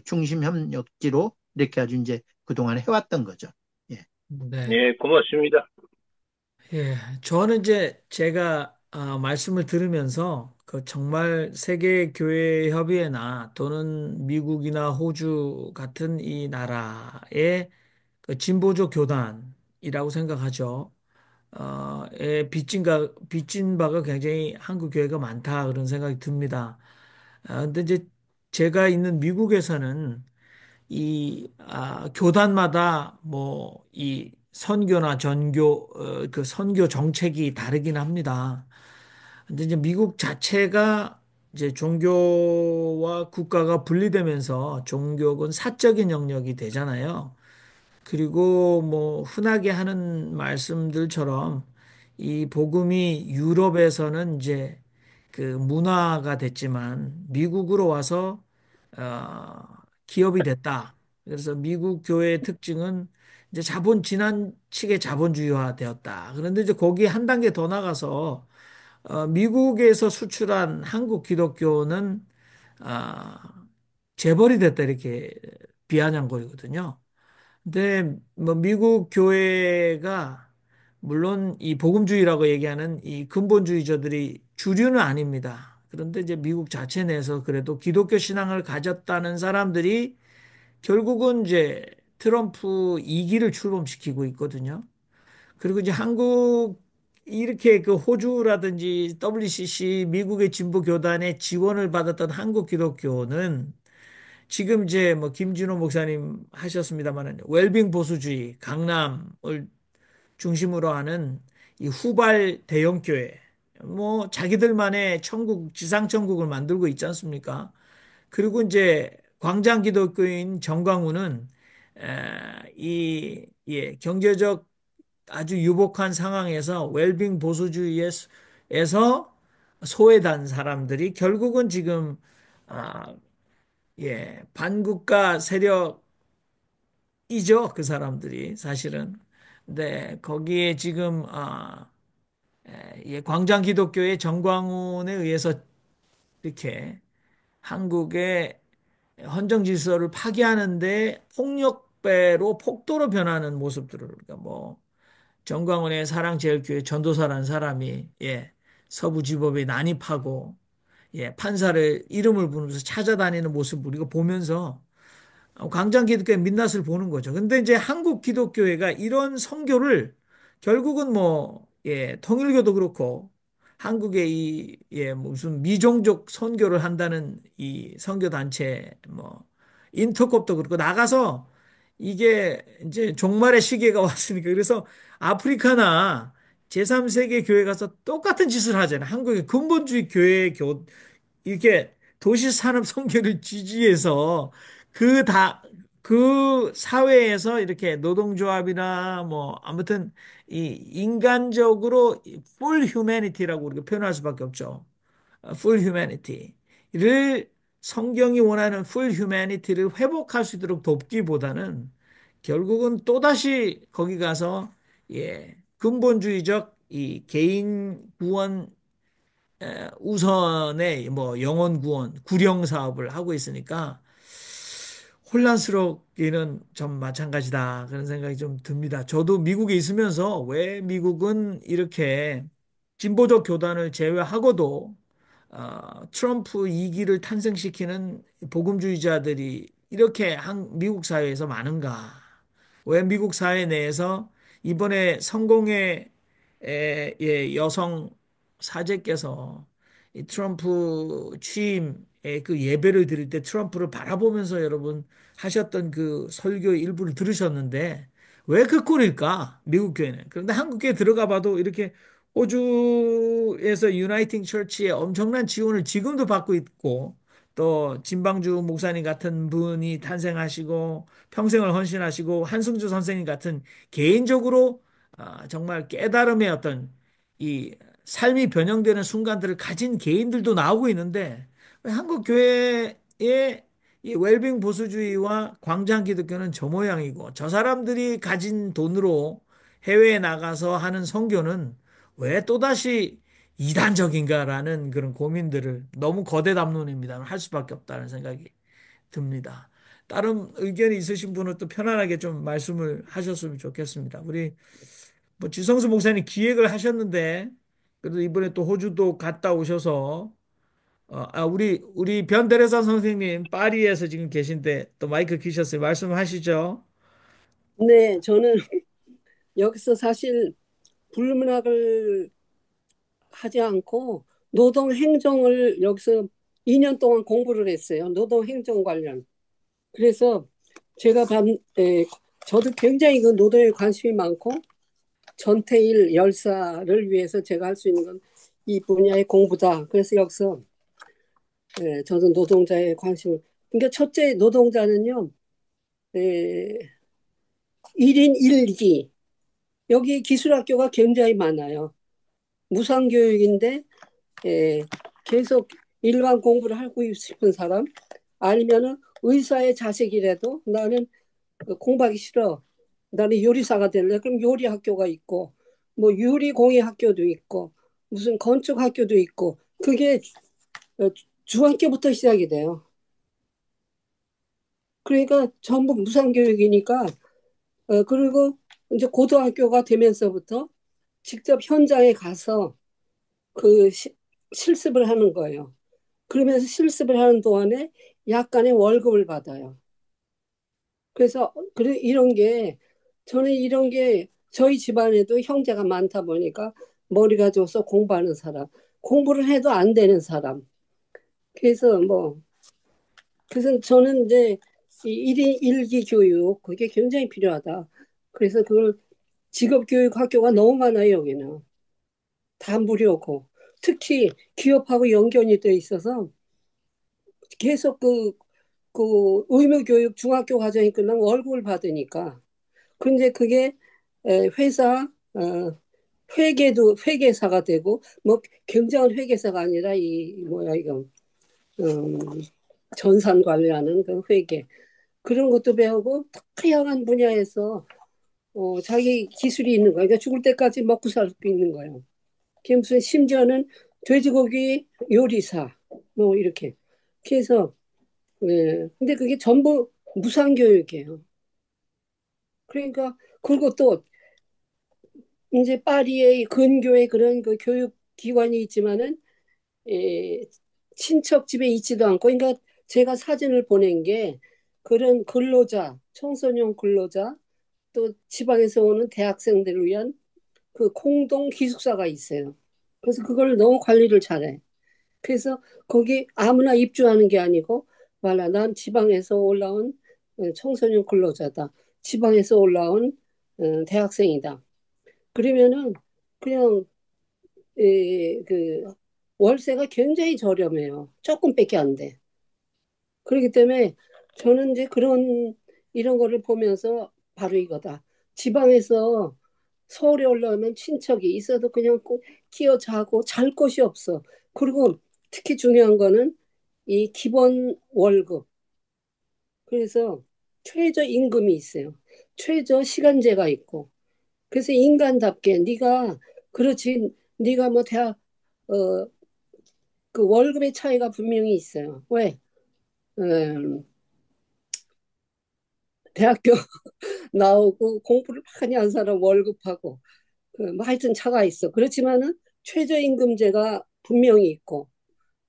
중심 협력지로 이렇게 아주 이제 그동안 해왔던 거죠. 예. 네. 예, 고맙습니다. 예. 저는 이제 제가 말씀을 들으면서 그 정말 세계 교회 협의회나 또는 미국이나 호주 같은 이 나라의 그 진보적 교단이라고 생각하죠. 빚진 바가 굉장히 한국 교회가 많다 그런 생각이 듭니다. 근데 이제 제가 있는 미국에서는 교단마다 뭐 이 선교나 전교, 그 선교 정책이 다르긴 합니다. 근데 이제 미국 자체가 이제 종교와 국가가 분리되면서 종교는 사적인 영역이 되잖아요. 그리고 뭐 흔하게 하는 말씀들처럼 이 복음이 유럽에서는 이제 그 문화가 됐지만 미국으로 와서 어, 기업이 됐다. 그래서 미국 교회의 특징은 이제 지나치게 자본주의화 되었다. 그런데 이제 거기 한 단계 더 나가서 미국에서 수출한 한국 기독교는 재벌이 됐다 이렇게 비아냥거리거든요. 근데 뭐 미국 교회가 물론 이 복음주의라고 얘기하는 이 근본주의자들이 주류는 아닙니다. 그런데 이제 미국 자체 내에서 그래도 기독교 신앙을 가졌다는 사람들이 결국은 이제 트럼프 2기를 출범시키고 있거든요. 그리고 이제 한국 이렇게 그 호주라든지 WCC 미국의 진보 교단의 지원을 받았던 한국 기독교는 지금 이제 뭐 김진호 목사님 하셨습니다만은 웰빙 보수주의 강남을 중심으로 하는 이 후발 대형 교회 뭐 자기들만의 천국 지상 천국을 만들고 있지 않습니까? 그리고 이제 광장 기독교인 정광훈은 경제적 아주 유복한 상황에서 웰빙 보수주의에서 소외된 사람들이 결국은 지금 아, 반국가 세력이죠, 그 사람들이 사실은. 근데 거기에 지금 광장 기독교의 정광훈에 의해서 이렇게 한국의 헌정 질서를 파괴하는데 폭력배로 폭도로 변하는 모습들을 그러니까 뭐 정광훈의 사랑제일교회 전도사라는 사람이 서부지법에 난입하고 판사를 이름을 부르면서 찾아다니는 모습 우리가 보면서 광장 기독교의 민낯을 보는 거죠. 근데 이제 한국 기독교회가 이런 선교를 결국은 통일교도 그렇고 한국의 무슨 미종족 선교를 한다는 이 선교 단체 인터콥도 그렇고 나가서 이게 이제 종말의 시기가 왔으니까 그래서 아프리카나 제3세계 교회 가서 똑같은 짓을 하잖아요. 한국의 근본주의 이렇게 도시 산업 선교를 지지해서 그 사회에서 이렇게 노동조합이나 뭐 아무튼 이 인간적으로 full humanity라고 우리가 표현할 수밖에 없죠. full humanity를 성경이 원하는 full humanity를 회복할 수 있도록 돕기보다는 결국은 또다시 거기 가서 근본주의적 이 개인 구원 우선의 뭐 영혼 구원, 구령 사업을 하고 있으니까 혼란스럽기는 좀 마찬가지다. 그런 생각이 좀 듭니다. 저도 미국에 있으면서 왜 미국은 이렇게 진보적 교단을 제외하고도 트럼프 2기를 탄생시키는 복음주의자들이 이렇게 미국 사회에서 많은가? 왜 미국 사회 내에서 이번에 성공의 여성 사제께서 이 트럼프 취임의 그 예배를 드릴 때 트럼프를 바라보면서 여러분 하셨던 그 설교 일부를 들으셨는데 왜 그 꼴일까? 미국 교회는. 그런데 한국 교회 들어가 봐도 이렇게 호주에서 유나이팅 처치의 엄청난 지원을 지금도 받고 있고 또 진방주 목사님 같은 분이 탄생하시고 평생을 헌신하시고 한승주 선생님 같은 개인적으로 정말 깨달음의 어떤 이 삶이 변형되는 순간들을 가진 개인들도 나오고 있는데 왜 한국 교회의 이 웰빙 보수주의와 광장 기독교는 저 모양이고 저 사람들이 가진 돈으로 해외에 나가서 하는 선교는 왜 또다시 이단적인가라는 그런 고민들을 너무 거대 담론입니다. 할 수밖에 없다는 생각이 듭니다. 다른 의견이 있으신 분은 또 편안하게 좀 말씀을 하셨으면 좋겠습니다. 우리 뭐 지성수 목사님 기획을 하셨는데 그래도 이번에 또 호주도 갔다 오셔서 우리 변대레사 선생님 파리에서 지금 계신데 또 마이크 키셨어요. 말씀하시죠. 네, 저는 여기서 사실 불문학을 하지 않고 노동 행정을 여기서 2년 동안 공부를 했어요. 노동 행정 관련. 그래서 제가 저도 굉장히 그 노동에 관심이 많고 전태일 열사를 위해서 제가 할 수 있는 건 이 분야의 공부다. 그래서 여기서 저도 노동자의 관심을. 그러니까 첫째 노동자는요. 1인 1기. 여기 기술학교가 굉장히 많아요. 무상교육인데 계속 일반 공부를 하고 싶은 사람, 아니면은 의사의 자식이라도 나는 공부하기 싫어, 나는 요리사가 될래, 그럼 요리 학교가 있고, 뭐 유리공예 학교도 있고, 무슨 건축 학교도 있고, 그게 중학교부터 시작이 돼요. 그러니까 전부 무상교육이니까. 그리고 이제 고등학교가 되면서부터 직접 현장에 가서 그 실습을 하는 거예요. 그러면서 실습을 하는 동안에 약간의 월급을 받아요. 그래서 이런 게, 저는 이런 게 저희 집안에도 형제가 많다 보니까 머리가 좋아서 공부하는 사람, 공부를 해도 안 되는 사람. 그래서 그래서 저는 이제 이 1인 1기 교육, 그게 굉장히 필요하다. 그래서 그걸 직업교육 학교가 너무 많아요, 여기는. 다 무료고. 특히 기업하고 연결이 돼 있어서 계속 그 의무교육 중학교 과정이 끝나면 월급을 받으니까. 근데 그게 회사, 회계사가 되고, 뭐 굉장한 회계사가 아니라 뭐야, 이거, 음, 전산 관리하는 그 회계. 그런 것도 배우고 다양한 분야에서 자기 기술이 있는 거예요. 그러니까 죽을 때까지 먹고 살 수 있는 거예요. 그게 무슨 심지어는 돼지고기 요리사 뭐 이렇게. 그래서 근데 그게 전부 무상교육이에요. 그러니까 그리고 또 이제 파리의 근교에 그런 그 교육기관이 있지만은 에, 친척 집에 있지도 않고, 그러니까 제가 사진을 보낸 게 그런 근로자, 청소년 근로자, 또 지방에서 오는 대학생들을 위한 그 공동 기숙사가 있어요. 그래서 그걸 너무 관리를 잘해. 그래서 거기 아무나 입주하는 게 아니고, 말라, 난 지방에서 올라온 청소년 근로자다. 지방에서 올라온 대학생이다. 그러면은 그냥 그 월세가 굉장히 저렴해요. 조금밖에 안 돼. 그렇기 때문에 저는 이제 이런 거를 보면서 바로 이거다. 지방에서 서울에 올라오면 친척이 있어도 그냥 꼭 끼어 자고 잘 곳이 없어. 그리고 특히 중요한 거는 이 기본 월급. 그래서 최저 임금이 있어요. 최저 시간제가 있고. 그래서 인간답게 그렇지, 네가 뭐 어, 그 월급의 차이가 분명히 있어요. 왜? 음, 대학교 나오고 공부를 많이 한 사람 월급하고 뭐 하여튼 차가 있어. 그렇지만은 최저임금제가 분명히 있고,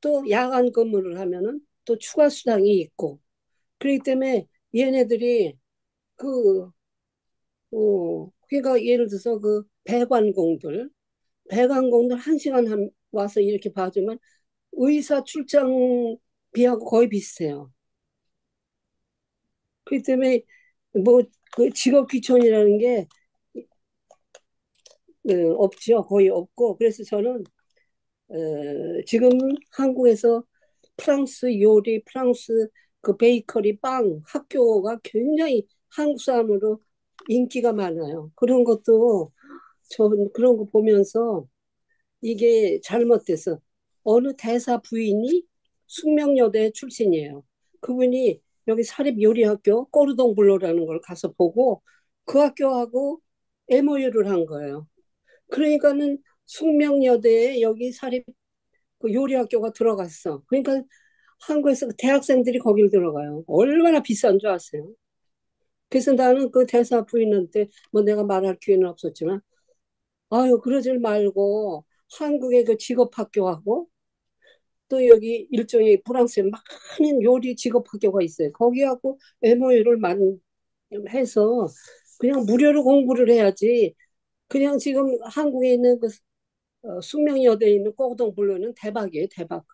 또 야간 근무를 하면은 또 추가 수당이 있고. 그렇기 때문에 얘네들이 그 그러니까 예를 들어서 그 배관공들 1시간 와서 이렇게 봐주면 의사 출장비하고 거의 비슷해요. 그렇기 때문에 뭐 그 직업 귀천이라는 게 없죠. 거의 없고. 그래서 저는 지금 한국에서 프랑스 요리, 프랑스 그 베이커리 빵 학교가 굉장히 한국 사람으로 인기가 많아요. 그런 것도 저 그런 거 보면서 이게 잘못돼서, 어느 대사 부인이 숙명여대 출신이에요. 그분이 여기 사립요리학교 꼬르동블로라는 걸 가서 보고 그 학교하고 MOU를 한 거예요. 그러니까는 숙명여대에 여기 사립 그 요리학교가 들어갔어. 그러니까 한국에서 대학생들이 거기를 들어가요. 얼마나 비싼 줄 아세요? 그래서 나는 그 대사 부인한테 뭐 내가 말할 기회는 없었지만, 아유, 그러질 말고 한국의 그 직업학교하고 또 여기 일종의 프랑스에 많은 요리 직업학교가 있어요. 거기하고 MOU를 해서 그냥 무료로 공부를 해야지. 그냥 지금 한국에 있는 그 숙명여대에 있는 꼬동블루는 대박이에요, 대박.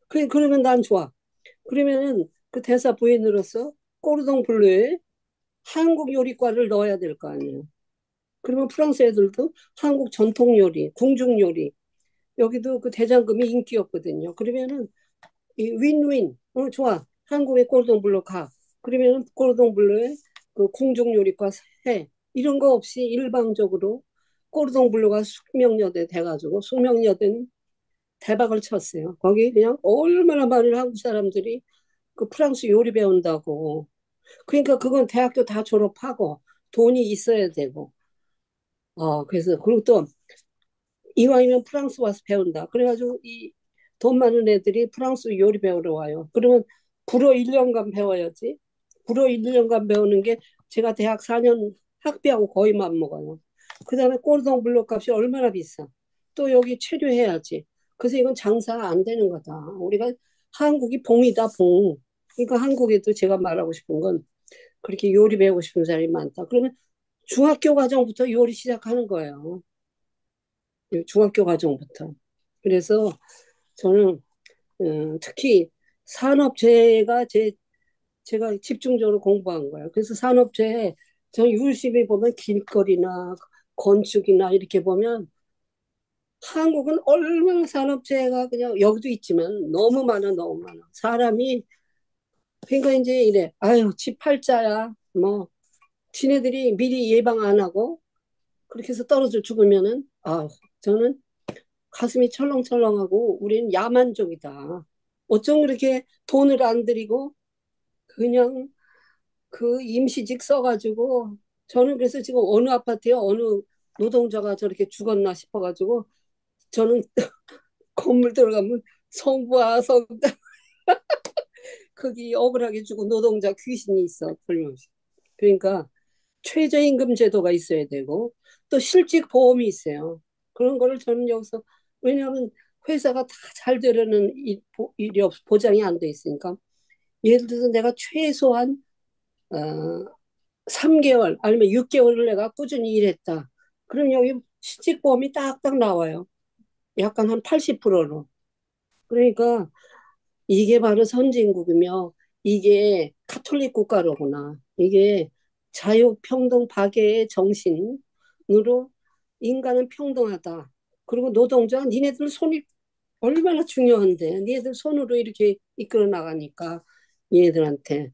그러면 난 좋아. 그러면은 그 대사 부인으로서 꼬르동블루에 한국 요리과를 넣어야 될 거 아니에요. 그러면 프랑스 애들도 한국 전통 요리, 궁중 요리, 여기도 그 대장금이 인기였거든요. 그러면은 이 윈윈, 좋아. 한국의 꼬르동블루 가. 그러면은 꼬르동블루에 그 궁중요리과 회 이런 거 없이 일방적으로 꼬르동블루가 숙명여대 돼가지고 숙명여대는 대박을 쳤어요. 거기 그냥 얼마나 많은 한국 사람들이 그 프랑스 요리 배운다고. 그러니까 그건 대학교 다 졸업하고 돈이 있어야 되고. 그래서 그리고 또 이왕이면 프랑스 와서 배운다. 그래가지고 이 돈 많은 애들이 프랑스 요리 배우러 와요. 그러면 불어 1년간 배워야지. 불어 1년간 배우는 게 제가 대학 4년 학비하고 거의 맞먹어요. 그 다음에 꼴동 블록 값이 얼마나 비싸. 또 여기 체류해야지. 그래서 이건 장사 안 되는 거다. 우리가 한국이 봉이다, 봉. 그러니까 한국에도 제가 말하고 싶은 건 그렇게 요리 배우고 싶은 사람이 많다. 그러면 중학교 과정부터 요리 시작하는 거예요. 중학교 과정부터. 그래서 저는 특히 산업재해가 제가 집중적으로 공부한 거예요. 그래서 산업재해, 저 유심히 보면 길거리나 건축이나 이렇게 보면 한국은 얼마나 산업재해가 그냥 여기도 있지만 너무 많아, 너무 많아. 사람이, 그러니까 이제 이래, 아유, 집 팔자야. 뭐, 지네들이 미리 예방 안 하고 그렇게 해서 떨어져 죽으면은, 저는 가슴이 철렁철렁하고 우리는 야만족이다. 어쩜 그렇게 돈을 안 들이고 그냥 그 임시직 써가지고 저는 그래서 지금 어느 아파트에 어느 노동자가 저렇게 죽었나 싶어가지고 저는 건물 들어가면 성부와 성당 거기 억울하게 죽은 노동자 귀신이 있어 틀림없이. 그러니까 최저임금 제도가 있어야 되고 또 실직 보험이 있어요. 그런 거를 저는 여기서 왜냐하면 회사가 다 잘 되려는 일이 보장이 안 돼 있으니까 예를 들어서 내가 최소한 어, 3개월 아니면 6개월을 내가 꾸준히 일했다. 그럼 여기 실직보험이 딱딱 나와요. 약간 한 80%로. 그러니까 이게 바로 선진국이며 이게 카톨릭 국가로구나. 이게 자유평등 박애의 정신으로 인간은 평등하다. 그리고 노동자, 니네들 손이 얼마나 중요한데, 니네들 손으로 이렇게 이끌어 나가니까 얘네들한테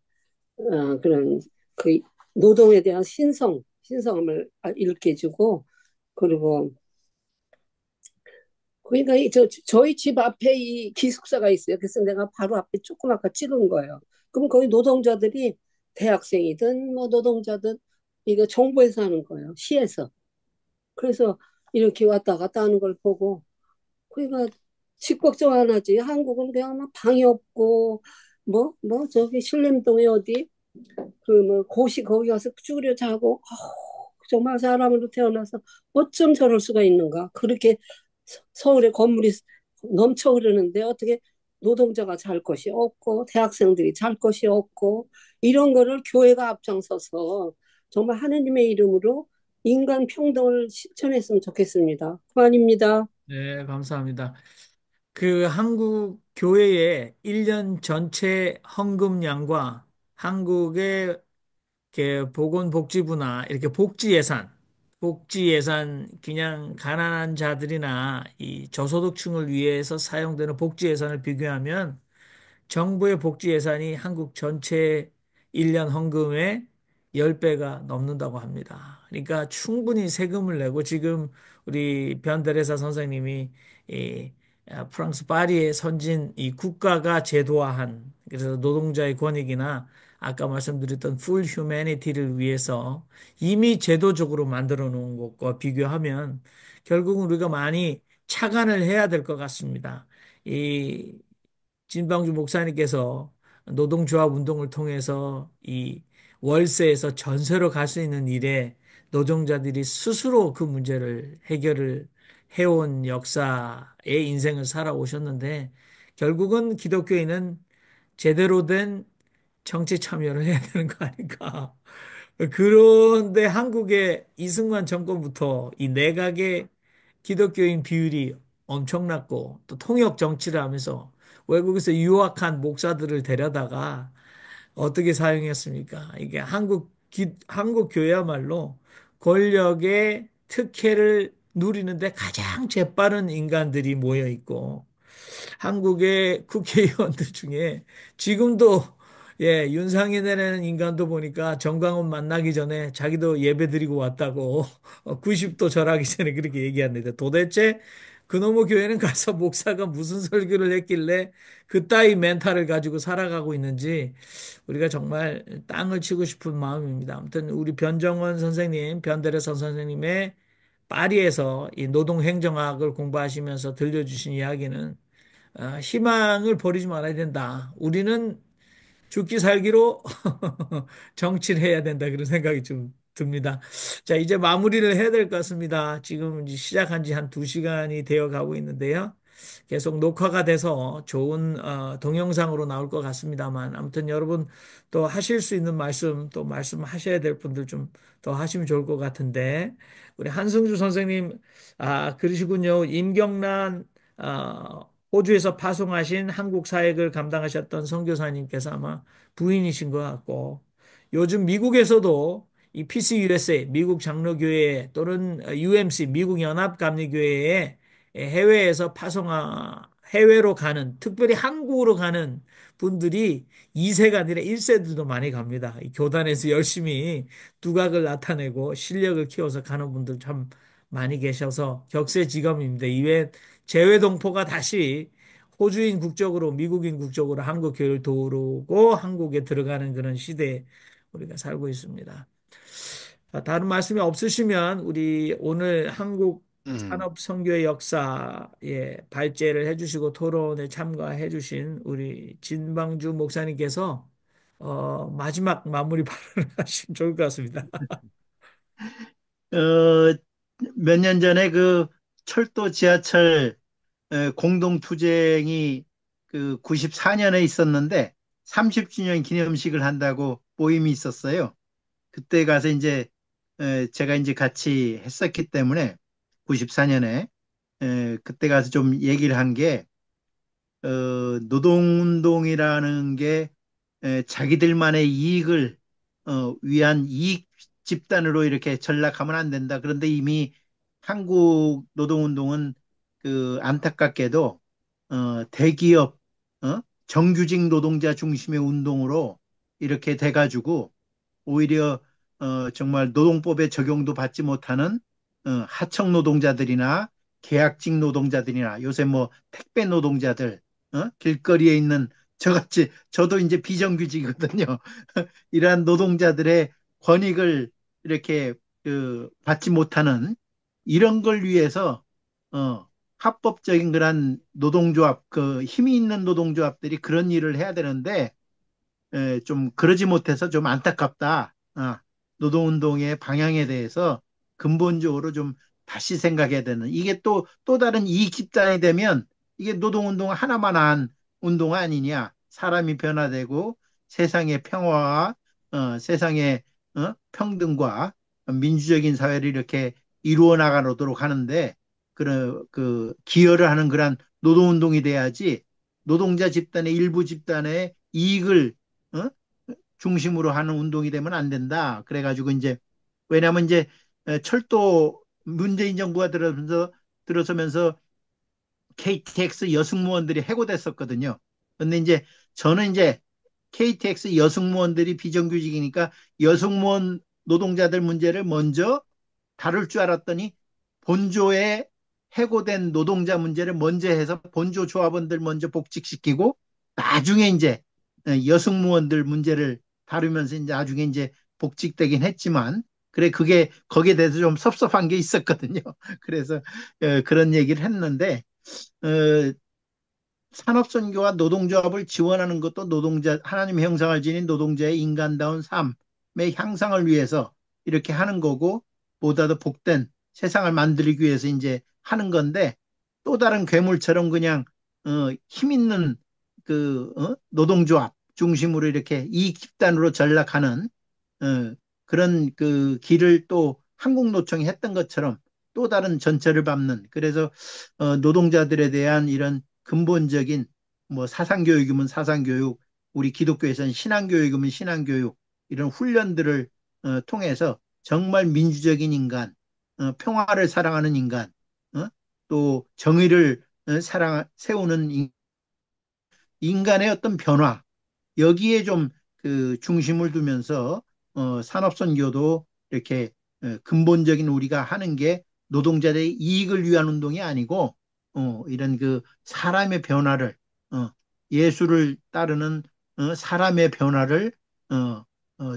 그런 그 노동에 대한 신성을 일깨주고 그리고 그러니까 저희 집 앞에 이 기숙사가 있어요. 그래서 내가 바로 앞에 조그맣게 찍은 거예요. 그럼 거기 노동자들이 대학생이든 뭐 노동자든 이거 정부에서 하는 거예요. 시에서. 그래서 이렇게 왔다 갔다 하는 걸 보고 그러니까 집 걱정 안 하지. 한국은 그냥 막 방이 없고 뭐 저기 신림동에 어디 그 뭐 고시 거기 가서 쭈그려 자고 정말 사람으로 태어나서 어쩜 저럴 수가 있는가. 그렇게 서울에 건물이 넘쳐 흐르는데 어떻게 노동자가 잘 것이 없고 대학생들이 잘 것이 없고 이런 거를 교회가 앞장서서 정말 하느님의 이름으로 인간 평등을 실천했으면 좋겠습니다. 그만입니다. 네, 감사합니다. 그 한국 교회의 1년 전체 헌금량과 한국의 보건복지부나 이렇게 복지 예산 그냥 가난한 자들이나 이 저소득층을 위해서 사용되는 복지 예산을 비교하면 정부의 복지 예산이 한국 전체 1년 헌금의 10배가 넘는다고 합니다. 그러니까 충분히 세금을 내고 지금 우리 변대레사 선생님이 이 프랑스 파리의 선진 이 국가가 제도화한 그래서 노동자의 권익이나 아까 말씀드렸던 풀 휴메니티를 위해서 이미 제도적으로 만들어 놓은 것과 비교하면 결국은 우리가 많이 착안을 해야 될 것 같습니다. 이 진방주 목사님께서 노동조합 운동을 통해서 이 월세에서 전세로 갈 수 있는 일에 노동자들이 스스로 그 문제를 해결을 해온 역사의 인생을 살아오셨는데 결국은 기독교인은 제대로 된 정치 참여를 해야 되는 거 아닌가. 그런데 한국의 이승만 정권부터 이 내각의 기독교인 비율이 엄청났고 또 통역 정치를 하면서 외국에서 유학한 목사들을 데려다가 어떻게 사용했습니까? 이게 한국 교회야말로 권력의 특혜를 누리는데 가장 재빠른 인간들이 모여 있고 한국의 국회의원들 중에 지금도 예, 윤상인이라는 인간도 보니까 정광훈 만나기 전에 자기도 예배 드리고 왔다고 90도 절하기 전에 그렇게 얘기합니다. 도대체 그놈의 교회는 가서 목사가 무슨 설교를 했길래 그따위 멘탈을 가지고 살아가고 있는지 우리가 정말 땅을 치고 싶은 마음입니다. 아무튼 우리 변정원 선생님, 변대래 선생님의 파리에서 이 노동행정학을 공부하시면서 들려주신 이야기는 희망을 버리지 말아야 된다. 우리는 죽기 살기로 정치를 해야 된다. 그런 생각이 좀 듭니다. 자, 이제 마무리를 해야 될 것 같습니다. 지금 이제 시작한 지 한 2시간이 되어 가고 있는데요. 계속 녹화가 돼서 좋은 동영상으로 나올 것 같습니다만 아무튼 여러분 또 하실 수 있는 말씀 또 말씀하셔야 될 분들 좀 더 하시면 좋을 것 같은데 우리 한승주 선생님 그러시군요. 임경란 호주에서 파송하신 한국 사역을 감당하셨던 선교사님께서 아마 부인이신 것 같고 요즘 미국에서도 이 PCUSA 미국 장로교회 또는 UMC 미국 연합감리교회에 해외에서 해외로 가는 특별히 한국으로 가는 분들이 2세가 아니라 1세들도 많이 갑니다. 이 교단에서 열심히 두각을 나타내고 실력을 키워서 가는 분들 참 많이 계셔서 격세지감입니다. 이외에 재외동포가 다시 호주인 국적으로 미국인 국적으로 한국 교회를 도우고 한국에 들어가는 그런 시대에 우리가 살고 있습니다. 다른 말씀이 없으시면 우리 오늘 한국 음. 산업 선교의 역사에 발제를 해주시고 토론에 참가해 주신 우리 진방주 목사님께서 마지막 마무리 발언을 하시면 좋을 것 같습니다. 어, 몇 년 전에 그 철도 지하철 공동 투쟁이 그 94년에 있었는데 30주년 기념식을 한다고 모임이 있었어요. 그때 가서 이제 제가 이제 같이 했었기 때문에 94년에 그때 가서 좀 얘기를 한 게 노동운동이라는 게 자기들만의 이익을 위한 이익 집단으로 이렇게 전락하면 안 된다. 그런데 이미 한국 노동운동은 그 안타깝게도 대기업 정규직 노동자 중심의 운동으로 이렇게 돼가지고 오히려 정말 노동법에 적용도 받지 못하는 하청 노동자들이나 계약직 노동자들이나 요새 뭐 택배 노동자들 길거리에 있는 저같이 저도 이제 비정규직이거든요. 이러한 노동자들의 권익을 이렇게 받지 못하는 이런 걸 위해서 어, 합법적인 그런 노동조합, 그 힘이 있는 노동조합들이 그런 일을 해야 되는데 좀 그러지 못해서 좀 안타깝다. 노동운동의 방향에 대해서 근본적으로 좀 다시 생각해야 되는. 이게 또 다른 이익 집단이 되면 이게 노동운동 하나만 한 운동 아니냐. 사람이 변화되고 세상의 평화와 세상의 평등과 민주적인 사회를 이렇게 이루어 나가도록 하는데 그 기여를 하는 그런 노동운동이 돼야지 노동자 집단의 일부 집단의 이익을 어? 중심으로 하는 운동이 되면 안 된다. 그래가지고 이제 왜냐하면 이제 철도 문재인 정부가 들어서면서 KTX 여승무원들이 해고됐었거든요. 근데 이제 저는 이제 KTX 여승무원들이 비정규직이니까 여승무원 노동자들 문제를 먼저 다룰 줄 알았더니 본조에 해고된 노동자 문제를 먼저 해서 본조 조합원들 먼저 복직시키고 나중에 이제 여승무원들 문제를 다루면서 이제 나중에 이제 복직되긴 했지만 그래 그게 거기에 대해서 좀 섭섭한 게 있었거든요. 그래서 그런 얘기를 했는데 어, 산업선교와 노동조합을 지원하는 것도 노동자, 하나님의 형상을 지닌 노동자의 인간다운 삶의 향상을 위해서 이렇게 하는 거고, 보다 더 복된 세상을 만들기 위해서 이제 하는 건데, 또 다른 괴물처럼 그냥, 힘 있는 노동조합 중심으로 이렇게 이 집단으로 전락하는, 그런 그 길을 또 한국노총이 했던 것처럼 또 다른 전철을 밟는, 그래서, 노동자들에 대한 이런 근본적인 뭐 사상교육이면 사상교육, 우리 기독교에서는 신앙교육이면 신앙교육, 이런 훈련들을 통해서 정말 민주적인 인간, 평화를 사랑하는 인간, 어? 또 정의를 세우는 인간의 어떤 변화, 여기에 좀 그 중심을 두면서 산업선교도 이렇게 근본적인 우리가 하는 게 노동자들의 이익을 위한 운동이 아니고 이런 그 사람의 변화를 어, 예수를 따르는 사람의 변화를 어, 어,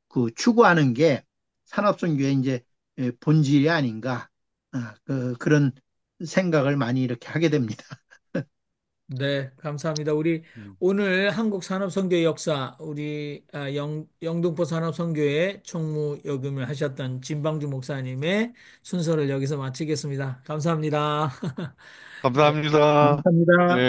그 추구하는 게 산업선교의 이제 본질이 아닌가 그런 생각을 많이 이렇게 하게 됩니다. 네, 감사합니다. 우리 오늘 한국 산업선교의 역사, 우리 영등포 산업선교회 총무 역임을 하셨던 진방주 목사님의 순서를 여기서 마치겠습니다. 감사합니다. 네. 감사합니다. 감사합니다. 네.